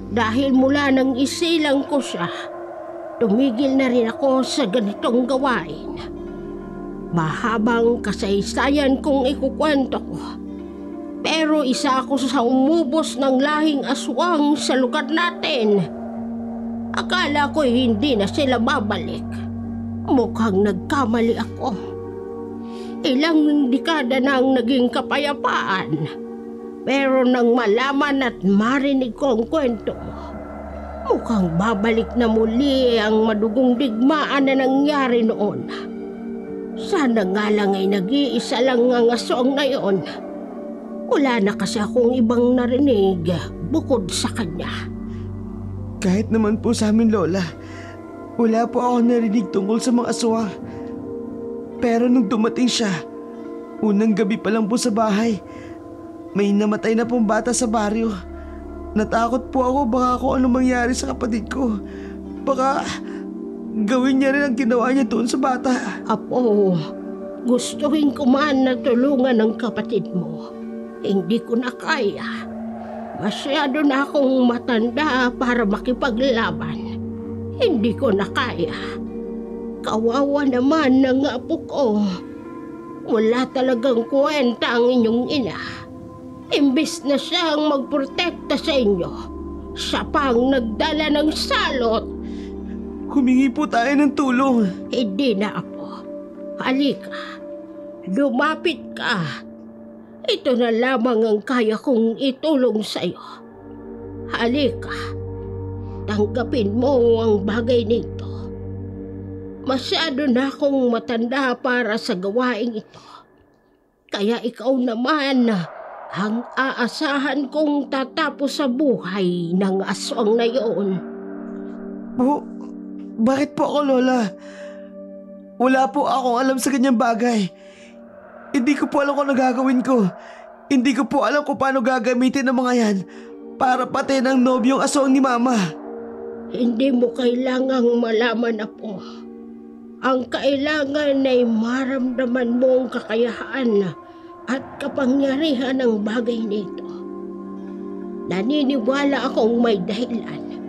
Dahil mula nang isilang ko siya, tumigil na rin ako sa ganitong gawain. Mahabang kasaysayan kung ikukwento ko. Pero isa ako sa umubos ng lahing aswang sa lugar natin. Akala ko hindi na sila babalik. Mukhang nagkamali ako. Ilang dekada na ang naging kapayapaan. Pero nang malaman at marinig ko ang kwento mo, mukhang babalik na muli ang madugong digmaan na nangyari noon. Sana nga lang ay nag-iisa lang ang aswang na yon. Wala na kasi akong ibang narinig bukod sa kanya. Kahit naman po sa amin, Lola, wala po ako narinig tungkol sa mga aswang. Pero nung dumating siya, unang gabi pa lang po sa bahay, may namatay na pong bata sa baryo. Natakot po ako baka kung ano mangyari sa kapatid ko. Baka gawin niya rin ang ginawa niya doon sa bata. Apo, gustuhin ko man na tulungan ng kapatid mo. Hindi ko na kaya. Masyado na akong matanda para makipaglaban. Hindi ko na kaya. Kawawa naman ng apo ko. Wala talagang kwenta ang inyong ina. Imbis na siyang magprotekta sa inyo, siya pang nagdala ng salot. Humingi po tayo ng tulong. Hindi na, apo. Halika. Lumapit ka. Ito na lamang ang kaya kong itulong sa'yo. Halika. Tanggapin mo ang bagay nito. Masyado na akong matanda para sa gawaing ito. Kaya ikaw naman ang aasahan kong tatapos sa buhay ng aswang na yun. Bakit po ako, Lola? Wala po akong alam sa ganyang bagay. Hindi ko po alam kung ano gagawin ko. Hindi ko po alam kung paano gagamitin ang mga yan para patayin ang nobyong aswang ni Mama. Hindi mo kailangang malaman na po. Ang kailangan ay maramdaman mo ang kakayahan at kapangyarihan ng bagay nito. Naniniwala akong may dahilan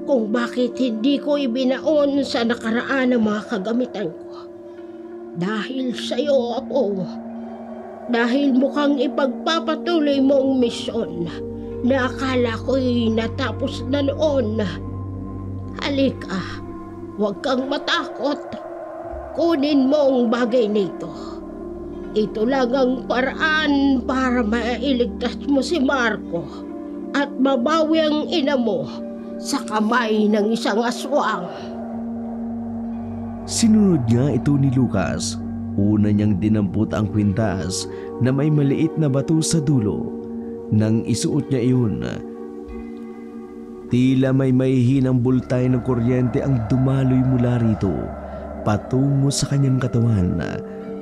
kung bakit hindi ko ibinaon sa nakaraan ang mga kagamitan ko. Dahil sa'yo, apo. Dahil mukhang ipagpapatuloy mong misyon na akala ko'y natapos na noon. Halika, huwag kang matakot. Kunin mo ang bagay nito. Ito lang ang paraan para mailigtas mo si Marco at mabawi ang ina mo sa kamay ng isang aswang. Sinunod nga ito ni Lucas. Una niyang dinampot ang kwintas na may maliit na bato sa dulo. Nang isuot niya iyon, tila may mahihinang bultay ng kuryente ang dumaloy mula rito patungo sa kanyang katawan.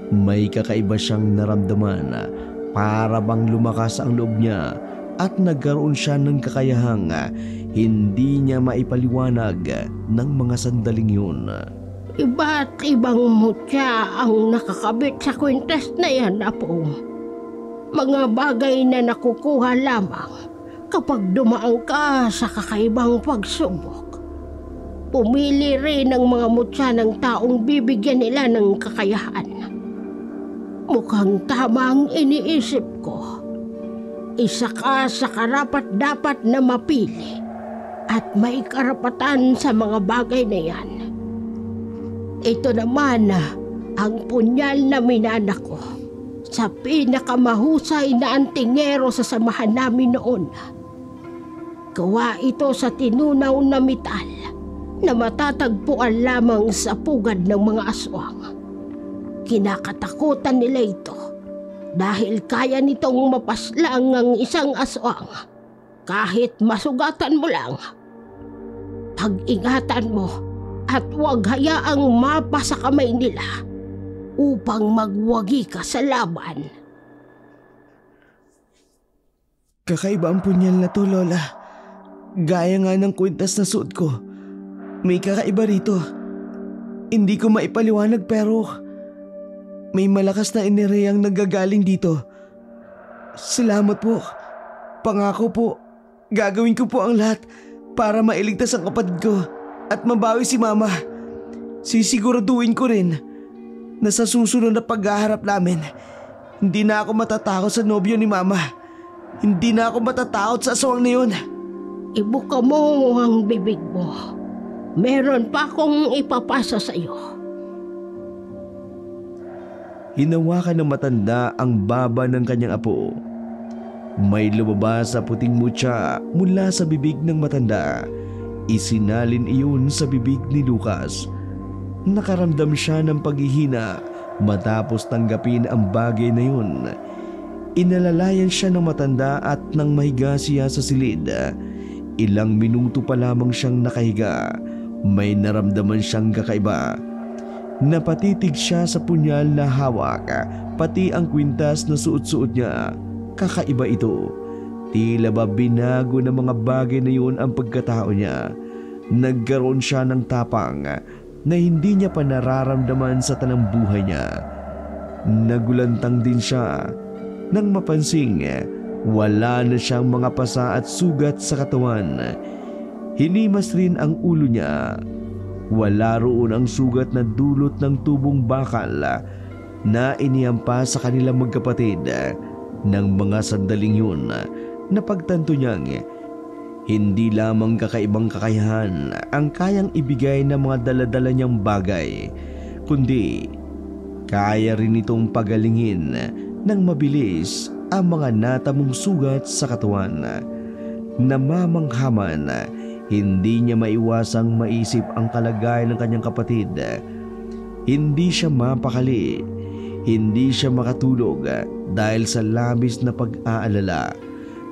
May kakaiba siyang naramdaman, para bang lumakas ang loob niya at nagkaroon siya ng kakayahang hindi niya maipaliwanag ng mga sandaling yun. Iba't ibang mutya ang nakakabit sa kwintas na yan, apo. Mga bagay na nakukuha lamang kapag dumaan ka sa kakaibang pagsubok. Pumili rin ng mga mutya ng taong bibigyan nila ng kakayahan. Mukhang tama ang iniisip ko. Isa ka sa karapat-dapat na mapili at may karapatan sa mga bagay na yan. Ito naman ang punyal na minana ko sa pinakamahusay na antingero sa samahan namin noon. Gawa ito sa tinunaw na metal na matatagpuan lamang sa pugad ng mga aswang. Kinakatakutan nila ito dahil kaya nitong mapaslang ang isang aswang kahit masugatan mo lang. Pag-ingatan mo at huwag hayaang mapa sa kamay nila upang magwagi ka sa laban. Kakaiba ang punyal na to, Lola. Gaya nga ng kwintas na suot ko. May kakaiba rito. Hindi ko maipaliwanag pero may malakas na enerhiyang nagagaling dito. Salamat po. Pangako po, gagawin ko po ang lahat para mailigtas ang kapatid ko at mabawi si Mama. Sisiguraduhin ko rin na sa susunod na paghaharap namin, hindi na ako matatakot sa nobyo ni Mama. Hindi na ako matatakot sa aswang na yun. Ibuka mo ang bibig mo. Meron pa akong ipapasa sa iyo. Hinawakan ng matanda ang baba ng kanyang apo. May lumabas sa puting mutya mula sa bibig ng matanda. Isinalin iyon sa bibig ni Lucas. Nakaramdam siya ng paghihina matapos tanggapin ang bagay na yun. Inalalayan siya ng matanda at nang mahiga siya sa silid. Ilang minuto pa lamang siyang nakahiga. May naramdaman siyang kakaiba. Napatitig siya sa punyal na hawak, pati ang kwintas na suot-suot niya. Kakaiba ito. Tila ba binago ng mga bagay na yun ang pagkatao niya. Nagkaroon siya ng tapang na hindi niya pa nararamdaman sa tanang buhay niya. Nagulantang din siya nang mapansing Wala na siyang mga pasa at sugat sa katawan. Hinimas rin ang ulo niya. Wala roon ang sugat na dulot ng tubong bakal na iniyampa sa kanilang magkapatid. Nang mga sandaling yun, napagtanto niyang hindi lamang kakaibang kakayahan ang kayang ibigay ng mga daladala niyang bagay, kundi kaya rin itong pagalingin ng mabilis ang mga natamong sugat sa katawan. Namamanghaman, hindi niya maiwasang maisip ang kalagayan ng kanyang kapatid. Hindi siya mapakali, hindi siya makatulog dahil sa labis na pag-aalala.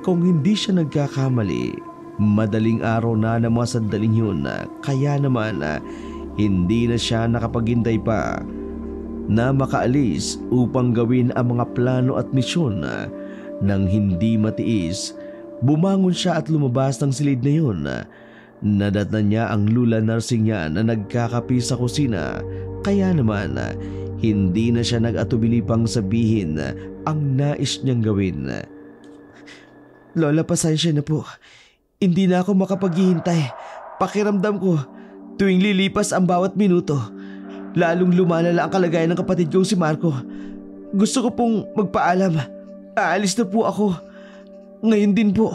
Kung hindi siya nagkakamali, madaling araw na ng mga sandaling yun, kaya naman hindi na siya nakapaghintay pa na makaalis upang gawin ang mga plano at misyon. Nang hindi matiis, bumangon siya at lumabas ng silid na yun. Nadatnan niya ang lula nursing niya na nagkakapi sa kusina, kaya naman hindi na siya nag-atubili pang sabihin ang nais niyang gawin. Lola, pasensya na po. Hindi na ako makapaghihintay. Pakiramdam ko, tuwing lilipas ang bawat minuto, lalong lumalala ang kalagayan ng kapatid kong si Marco. Gusto ko pong magpaalam. Aalis na po ako. Ngayon din po,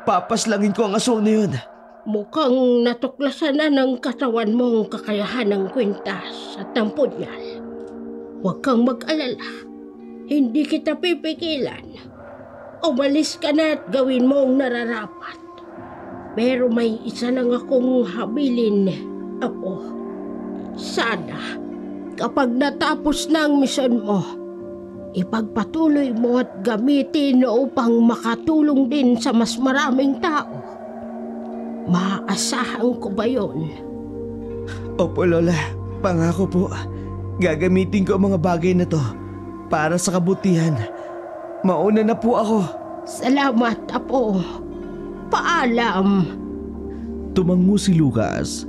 papaslangin ko ang aswang na yun. Mukhang natuklasan na ng katawan mong kakayahan ng kwintas at ng punyal. Huwag kang mag-alala. Hindi kita pipigilan. Umalis ka na at gawin mo ang nararapat. Pero may isa lang akong habilin, Apo. Sana, kapag natapos na ang misyon mo, ipagpatuloy mo at gamitin upang makatulong din sa mas maraming tao. Maaasahan ko ba yun? Opo, Lola. Pangako po. Gagamitin ko ang mga bagay na to para sa kabutihan. Mauna na po ako. Salamat, Apo. Paalam. Tumango si Lucas.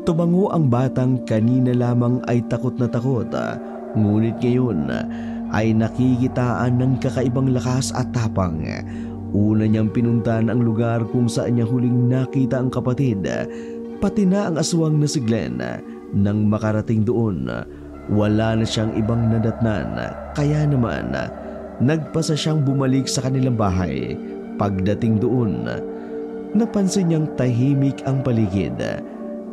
Tumango ang batang kanina lamang ay takot na takot. Ngunit ngayon ay nakikitaan ng kakaibang lakas at tapang. Una niyang pinuntahan ang lugar kung saan niya huling nakita ang kapatid, pati na ang aswang na si Glenn. Nang makarating doon, wala na siyang ibang nadatnan, kaya naman nagpasa siyang bumalik sa kanilang bahay. Pagdating doon, napansin niyang tahimik ang paligid.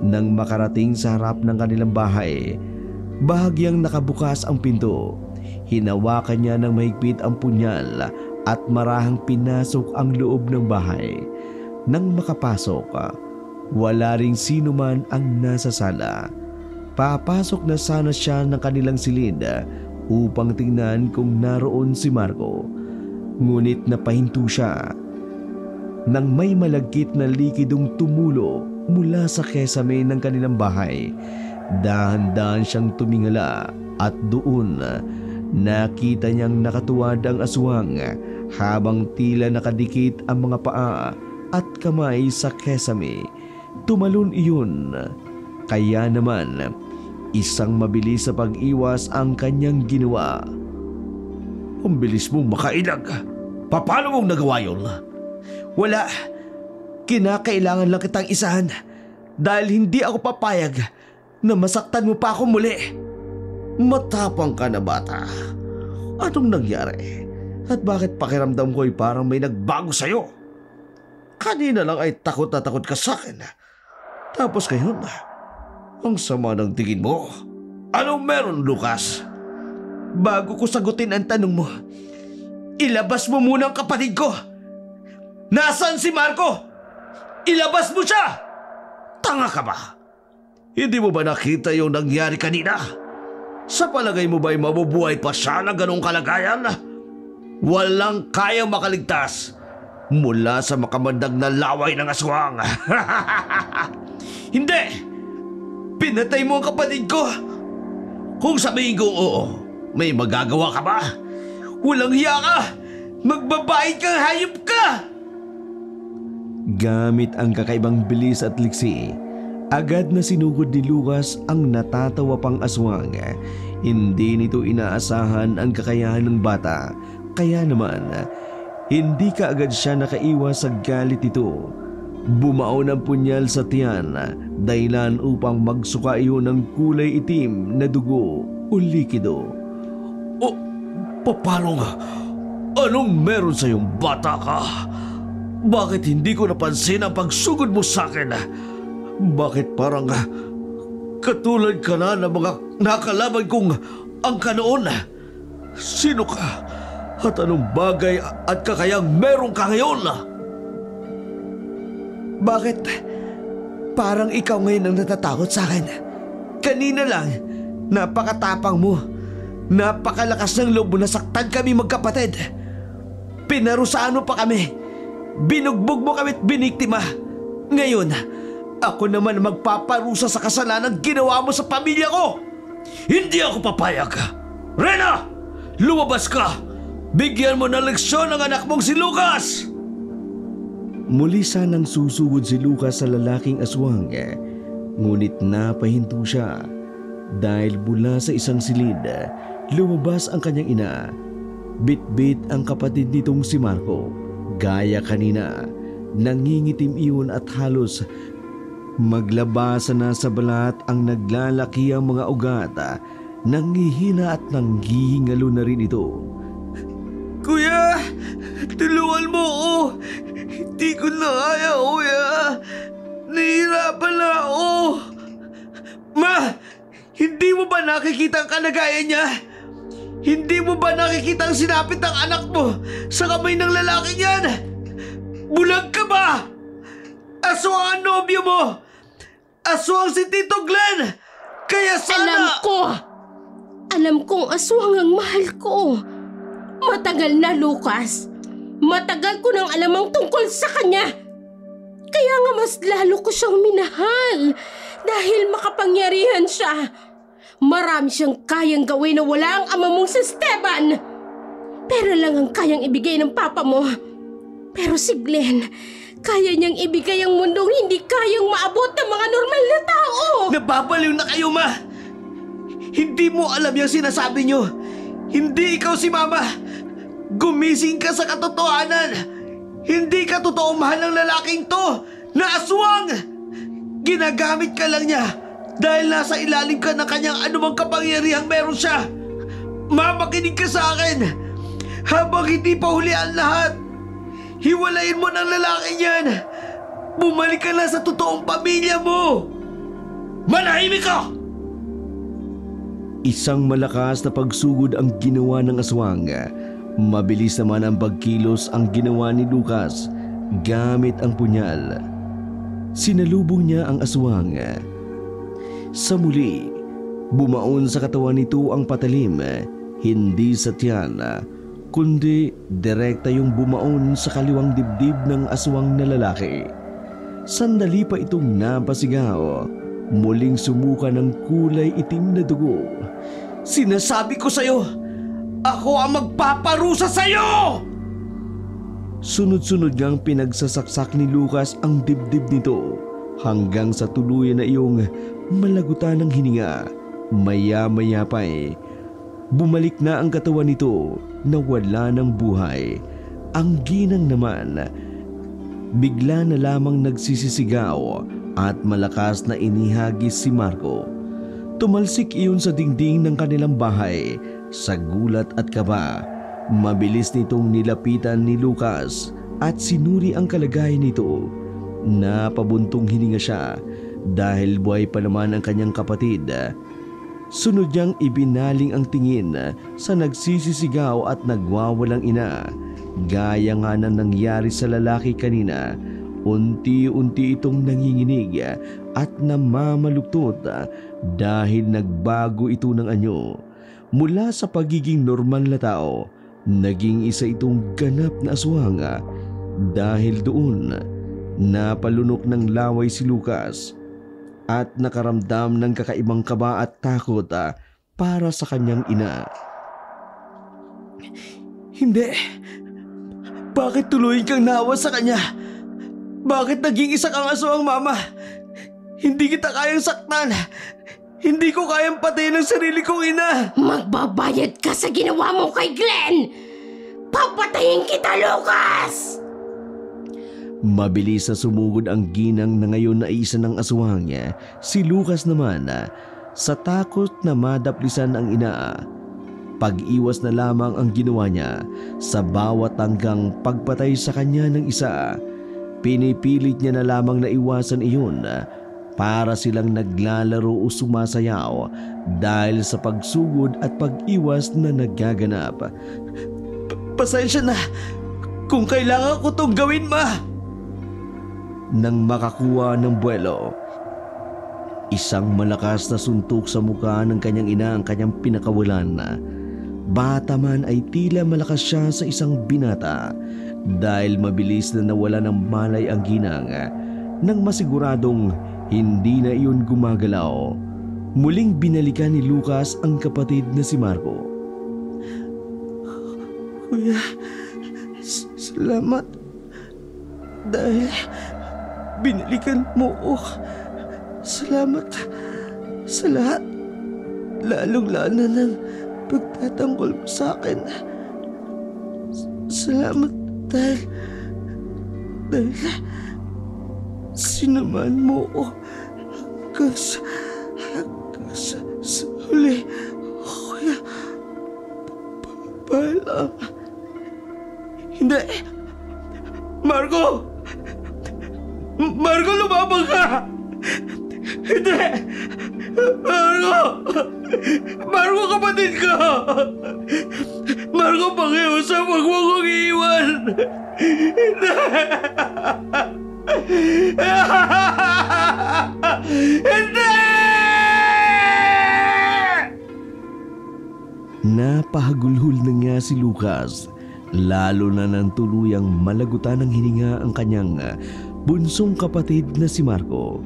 Nang makarating sa harap ng kanilang bahay, bahagyang nakabukas ang pinto. Hinawakan niya ng mahigpit ang punyal at marahang pinasok ang loob ng bahay. Nang makapasok, wala ring sino man ang nasa sala. Papasok na sana siya ng kanilang silid upang tingnan kung naroon si Marco. Ngunit napahinto siya nang may malagkit na likidong tumulo mula sa kesame ng kanilang bahay. Dahan-dahan siyang tumingala at doon nakita niyang nakatuwad ang aswang habang tila nakadikit ang mga paa at kamay sa kesame. Tumalon iyon, kaya naman isang mabilis sa pag-iwas ang kanyang ginawa. Ang bilis mong makailag. Paano mong nagawa yun? Wala. Kinakailangan lang kitang isahan dahil hindi ako papayag na masaktan mo pa ako muli. Matapang ka na, bata. Anong nangyari? At bakit pakiramdam ko ay parang may nagbago sa'yo? Kanina lang ay takot na takot ka sa akin. Tapos ngayon, ang sama ng tingin mo. Anong meron, Lucas? Bago ko sagutin ang tanong mo, ilabas mo muna ang kapatid ko. Nasaan si Marco? Ilabas mo siya! Tanga ka ba? Hindi mo ba nakita yung nangyari kanina? Sa palagay mo ba ay mabubuhay pa siya na ganong kalagayan? Walang kayang makaligtas mula sa makamandag na laway ng aswang. Hindi! Pinatay mo ang kapatid ko! Kung sabihin ko oo, may magagawa ka ba? Walang hiya ka! Magbabayad kang hayop ka! Gamit ang kakaibang bilis at liksi, agad na sinugod ni Lucas ang natatawa pang aswang. Hindi nito inaasahan ang kakayahan ng bata, Kaya naman, hindi kaagad siya nakaiwas sa galit nito. Bumaon ang punyal sa tiyan, dahilan upang magsuka iyon ng kulay itim na dugo o likido. O, paano nga? Anong meron sa iyong bata ka? Bakit hindi ko napansin ang pagsugod mo sa akin? Bakit parang katulad ka na ng mga nakalaban kong ang kanoon? Sino ka? At anong bagay at kakayang meron ka ngayon? Bakit parang ikaw ngayon ang natatakot sa akin? Kanina lang, napakatapang mo. Napakalakas ng loob mo na saktan kami magkapatid. Pinarusaan mo pa kami. Binugbog mo kami at biniktima. Ngayon, ako naman magpaparusa sa kasalanan ginawa mo sa pamilya ko. Hindi ako papayag. Rena! Lumabas ka! Bigyan mo ng leksyon ang anak mong si Lucas! Muli sanang susugod si Lucas sa lalaking aswang, ngunit napahinto siya dahil mula sa isang silid lumabas ang kanyang ina. Bit-bit ang kapatid nitong si Marco. Gaya kanina, nangingitim iyon at halos maglabasan na sa balat ang naglalaki ang mga ugat. Nanghihina at nanghihingalo na rin ito. Kuya, tulungan mo ako. Hindi ko na kaya, kuya. Nahihirapan na ako. Ma, hindi mo ba nakikita ang kalagayan niya? Hindi mo ba nakikita ang sinapit ng anak mo sa kamay ng lalaki niyan? Bulag ka ba? Aswang ang nobyo mo. Aswang si Tito Glenn. Kaya sana... Alam kong aswang ang mahal ko. Matagal na, Lucas. Matagal ko nang alam ang tungkol sa kanya. Kaya nga mas lalo ko siyang minahal dahil makapangyarihan siya. Marami siyang kayang gawin na wala ang ama mong si Esteban. Pera lang ang kayang ibigay ng papa mo. Pero si Glenn, kaya niyang ibigay ang mundong hindi kayang maabot ng mga normal na tao. Nababaliw na kayo, ma. Hindi mo alam yung sinasabi niyo. Hindi ikaw si Mama. Gumising ka sa katotohanan. Hindi ka totoong mahal ng lalaking to na aswang. Ginagamit ka lang niya dahil nasa ilalim ka ng kanyang anumang kapangyarihang meron siya. Ma, makinig ka sa akin. Habang hindi pa huli ang lahat, hiwalayin mo ng lalaki niyan. Bumalik ka na sa totoong pamilya mo. Manahimik ka! Isang malakas na pagsugod ang ginawa ng aswang. Mabilis naman ang pagkilos ang ginawa ni Lucas gamit ang punyal. Sinalubong niya ang aswang. Sa muli, bumaon sa katawan nito ang patalim, hindi sa tiyan, kundi direkta yung bumaon sa kaliwang dibdib ng aswang na lalaki. Sandali pa itong napasigaw. Muling sumuka ng kulay itim na dugo. Sinasabi ko sa'yo, ako ang magpaparusa sa'yo! Sunod-sunod ngang pinagsasaksak ni Lucas ang dibdib nito hanggang sa tuluyan na iyong malagutan ng hininga. Maya-maya pa bumalik na ang katawan nito na wala ng buhay. Ang ginang naman, bigla na lamang nagsisisigaw at malakas na inihagis si Marco. Tumalsik iyon sa dingding ng kanilang bahay. Sa gulat at kaba, mabilis nitong nilapitan ni Lucas at sinuri ang kalagayan nito. Napabuntong hininga siya dahil buhay pa naman ang kanyang kapatid. Sunod niyang ibinaling ang tingin sa nagsisisigaw at nagwawalang ina. Gaya nga ng nangyari sa lalaki kanina, unti-unti itong nanginginig at namamaluktot dahil nagbago ito ng anyo. Mula sa pagiging normal na tao, naging isa itong ganap na aswang. Dahil doon, napalunok ng laway si Lucas at nakaramdam ng kakaibang kaba at takot para sa kanyang ina. Hindi. Bakit tuloy kang naawa sa kanya? Bakit naging isa kang aswang, Mama? Hindi kita kayang saktan. Hindi ko kayang patayin ang sarili kong ina. Magbabayad ka sa ginawa mo kay Glenn! Papatayin kita, Lucas! Mabilis na sumugod ang ginang na ngayon na isa ng aswang niya. Si Lucas naman, sa takot na madaplisan ang ina, pag-iwas na lamang ang ginawa niya. Sa bawat hanggang pagpatay sa kanya ng isa, pinipilit niya na lamang na iwasan iyon para silang naglalaro o sumasayaw dahil sa pagsugod at pag-iwas na nagaganap. Pasensya na kung kailangan ko tong gawin, Ma. Nang makakuha ng buwelo, isang malakas na suntok sa mukha ng kanyang ina ang kanyang pinakawalan. Bata man ay tila malakas siya sa isang binata dahil mabilis na nawala ng malay ang ginang nang masiguradong hindi na iyon gumagalaw. Muling binalikan ni Lucas ang kapatid na si Marco. Kuya, salamat. Dahil binalikan mo ako. Salamat sa lahat. Lalong-lalo na ng pagtatanggol mo sa akin. Salamat dahil sinamahan mo ako hanggang sa huli. Kuya, paalam. Hindi! Marco! Marco, lumabang ka! Hindi! Marco! Marco, kapatid ko! Marco, pakiusap, huwag mo kong iiwan! Hindi! Hindi! Napahagulhol na nga si Lucas, lalo na nang tuluyang malagutan ng hininga ang kanyang bunsong kapatid na si Marco.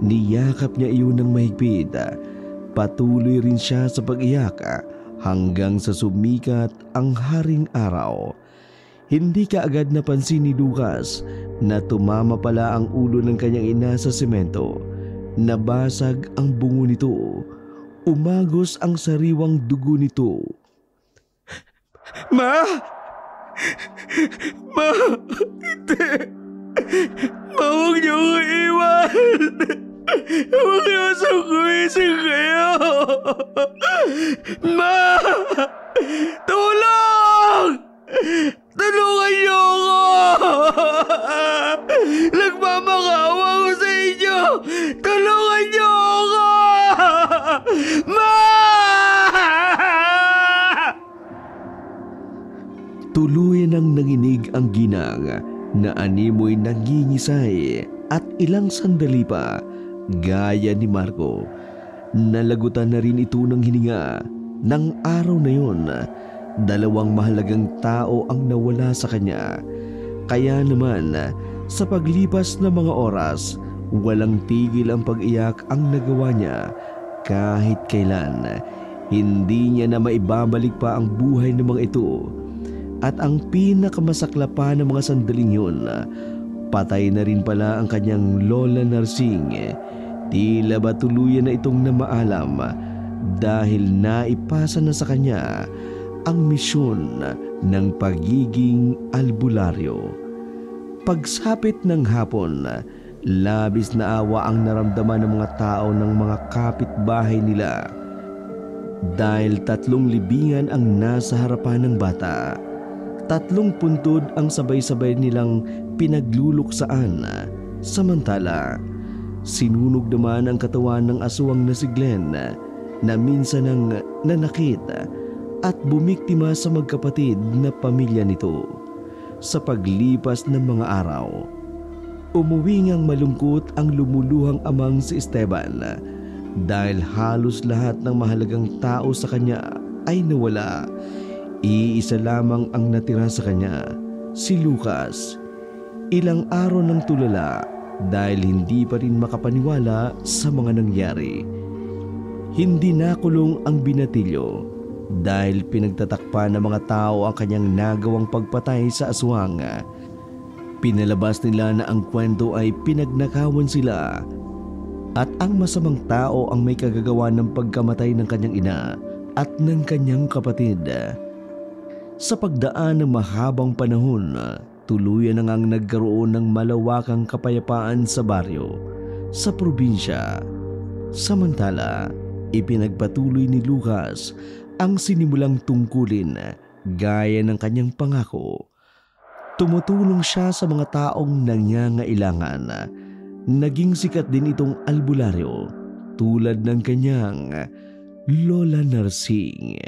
Niyakap niya iyon ng mahigpit. Patuloy rin siya sa pag-iyak hanggang sa sumikat ang haring araw. Hindi kaagad napansin ni Lucas na tumama pala ang ulo ng kanyang ina sa semento. Nabasag ang bungo nito. Umagos ang sariwang dugo nito. Ma! Ma! Hindi! Ma, huwag niyo ko iwan! Huwag niyo sa gumising kayo! Ma! Tulong! Tulungan niyo ako! Nagmamakawa ko sa inyo! Tulungan niyo ako! Ma! Tuluyan ang nanginig ang ginang na animoy nangingisay at ilang sandali pa, gaya ni Marco, nalagutan na rin ito ng hininga. Nang araw na yun, dalawang mahalagang tao ang nawala sa kanya. Kaya naman, sa paglipas ng mga oras, walang tigil ang pag-iyak ang nagawa niya. Kahit kailan, hindi niya na maibabalik pa ang buhay ng mga ito. At ang pinakamasaklap pa ng mga sandaling yun, patay na rin pala ang kanyang lola Narsing. Tila ba tuluyan na itong namaalam dahil naipasa na sa kanya ang misyon ng pagiging albularyo. Pagsapit ng hapon, labis na awa ang naramdaman ng mga tao ng mga kapitbahay nila dahil 3 libingan ang nasa harapan ng bata. 3 puntod ang sabay-sabay nilang pinagluluksaan. Samantala, sinunog naman ang katawan ng aswang na si Glenn na minsan ang nanakit at bumiktima sa magkapatid na pamilya nito. Sa paglipas ng mga araw, umuwi ngang malungkot ang lumuluhang amang si Esteban dahil halos lahat ng mahalagang tao sa kanya ay nawala. Iisa lamang ang natira sa kanya, si Lucas. Ilang araw ng tulala dahil hindi pa rin makapaniwala sa mga nangyari. Hindi nakulong ang binatilyo dahil pinagtatakpan ng mga tao ang kanyang nagawang pagpatay sa aswang. Pinalabas nila na ang kwento ay pinagnakawan sila at ang masamang tao ang may kagagawa ng pagkamatay ng kanyang ina at ng kanyang kapatid. Sa pagdaan ng mahabang panahon, tuluyan na ngang nagkaroon ng malawakang kapayapaan sa baryo, sa probinsya. Samantala, ipinagpatuloy ni Lucas ang sinimulang tungkulin gaya ng kanyang pangako. Tumutulong siya sa mga taong nangangailangan. Naging sikat din itong albularyo tulad ng kanyang Lola Narsing.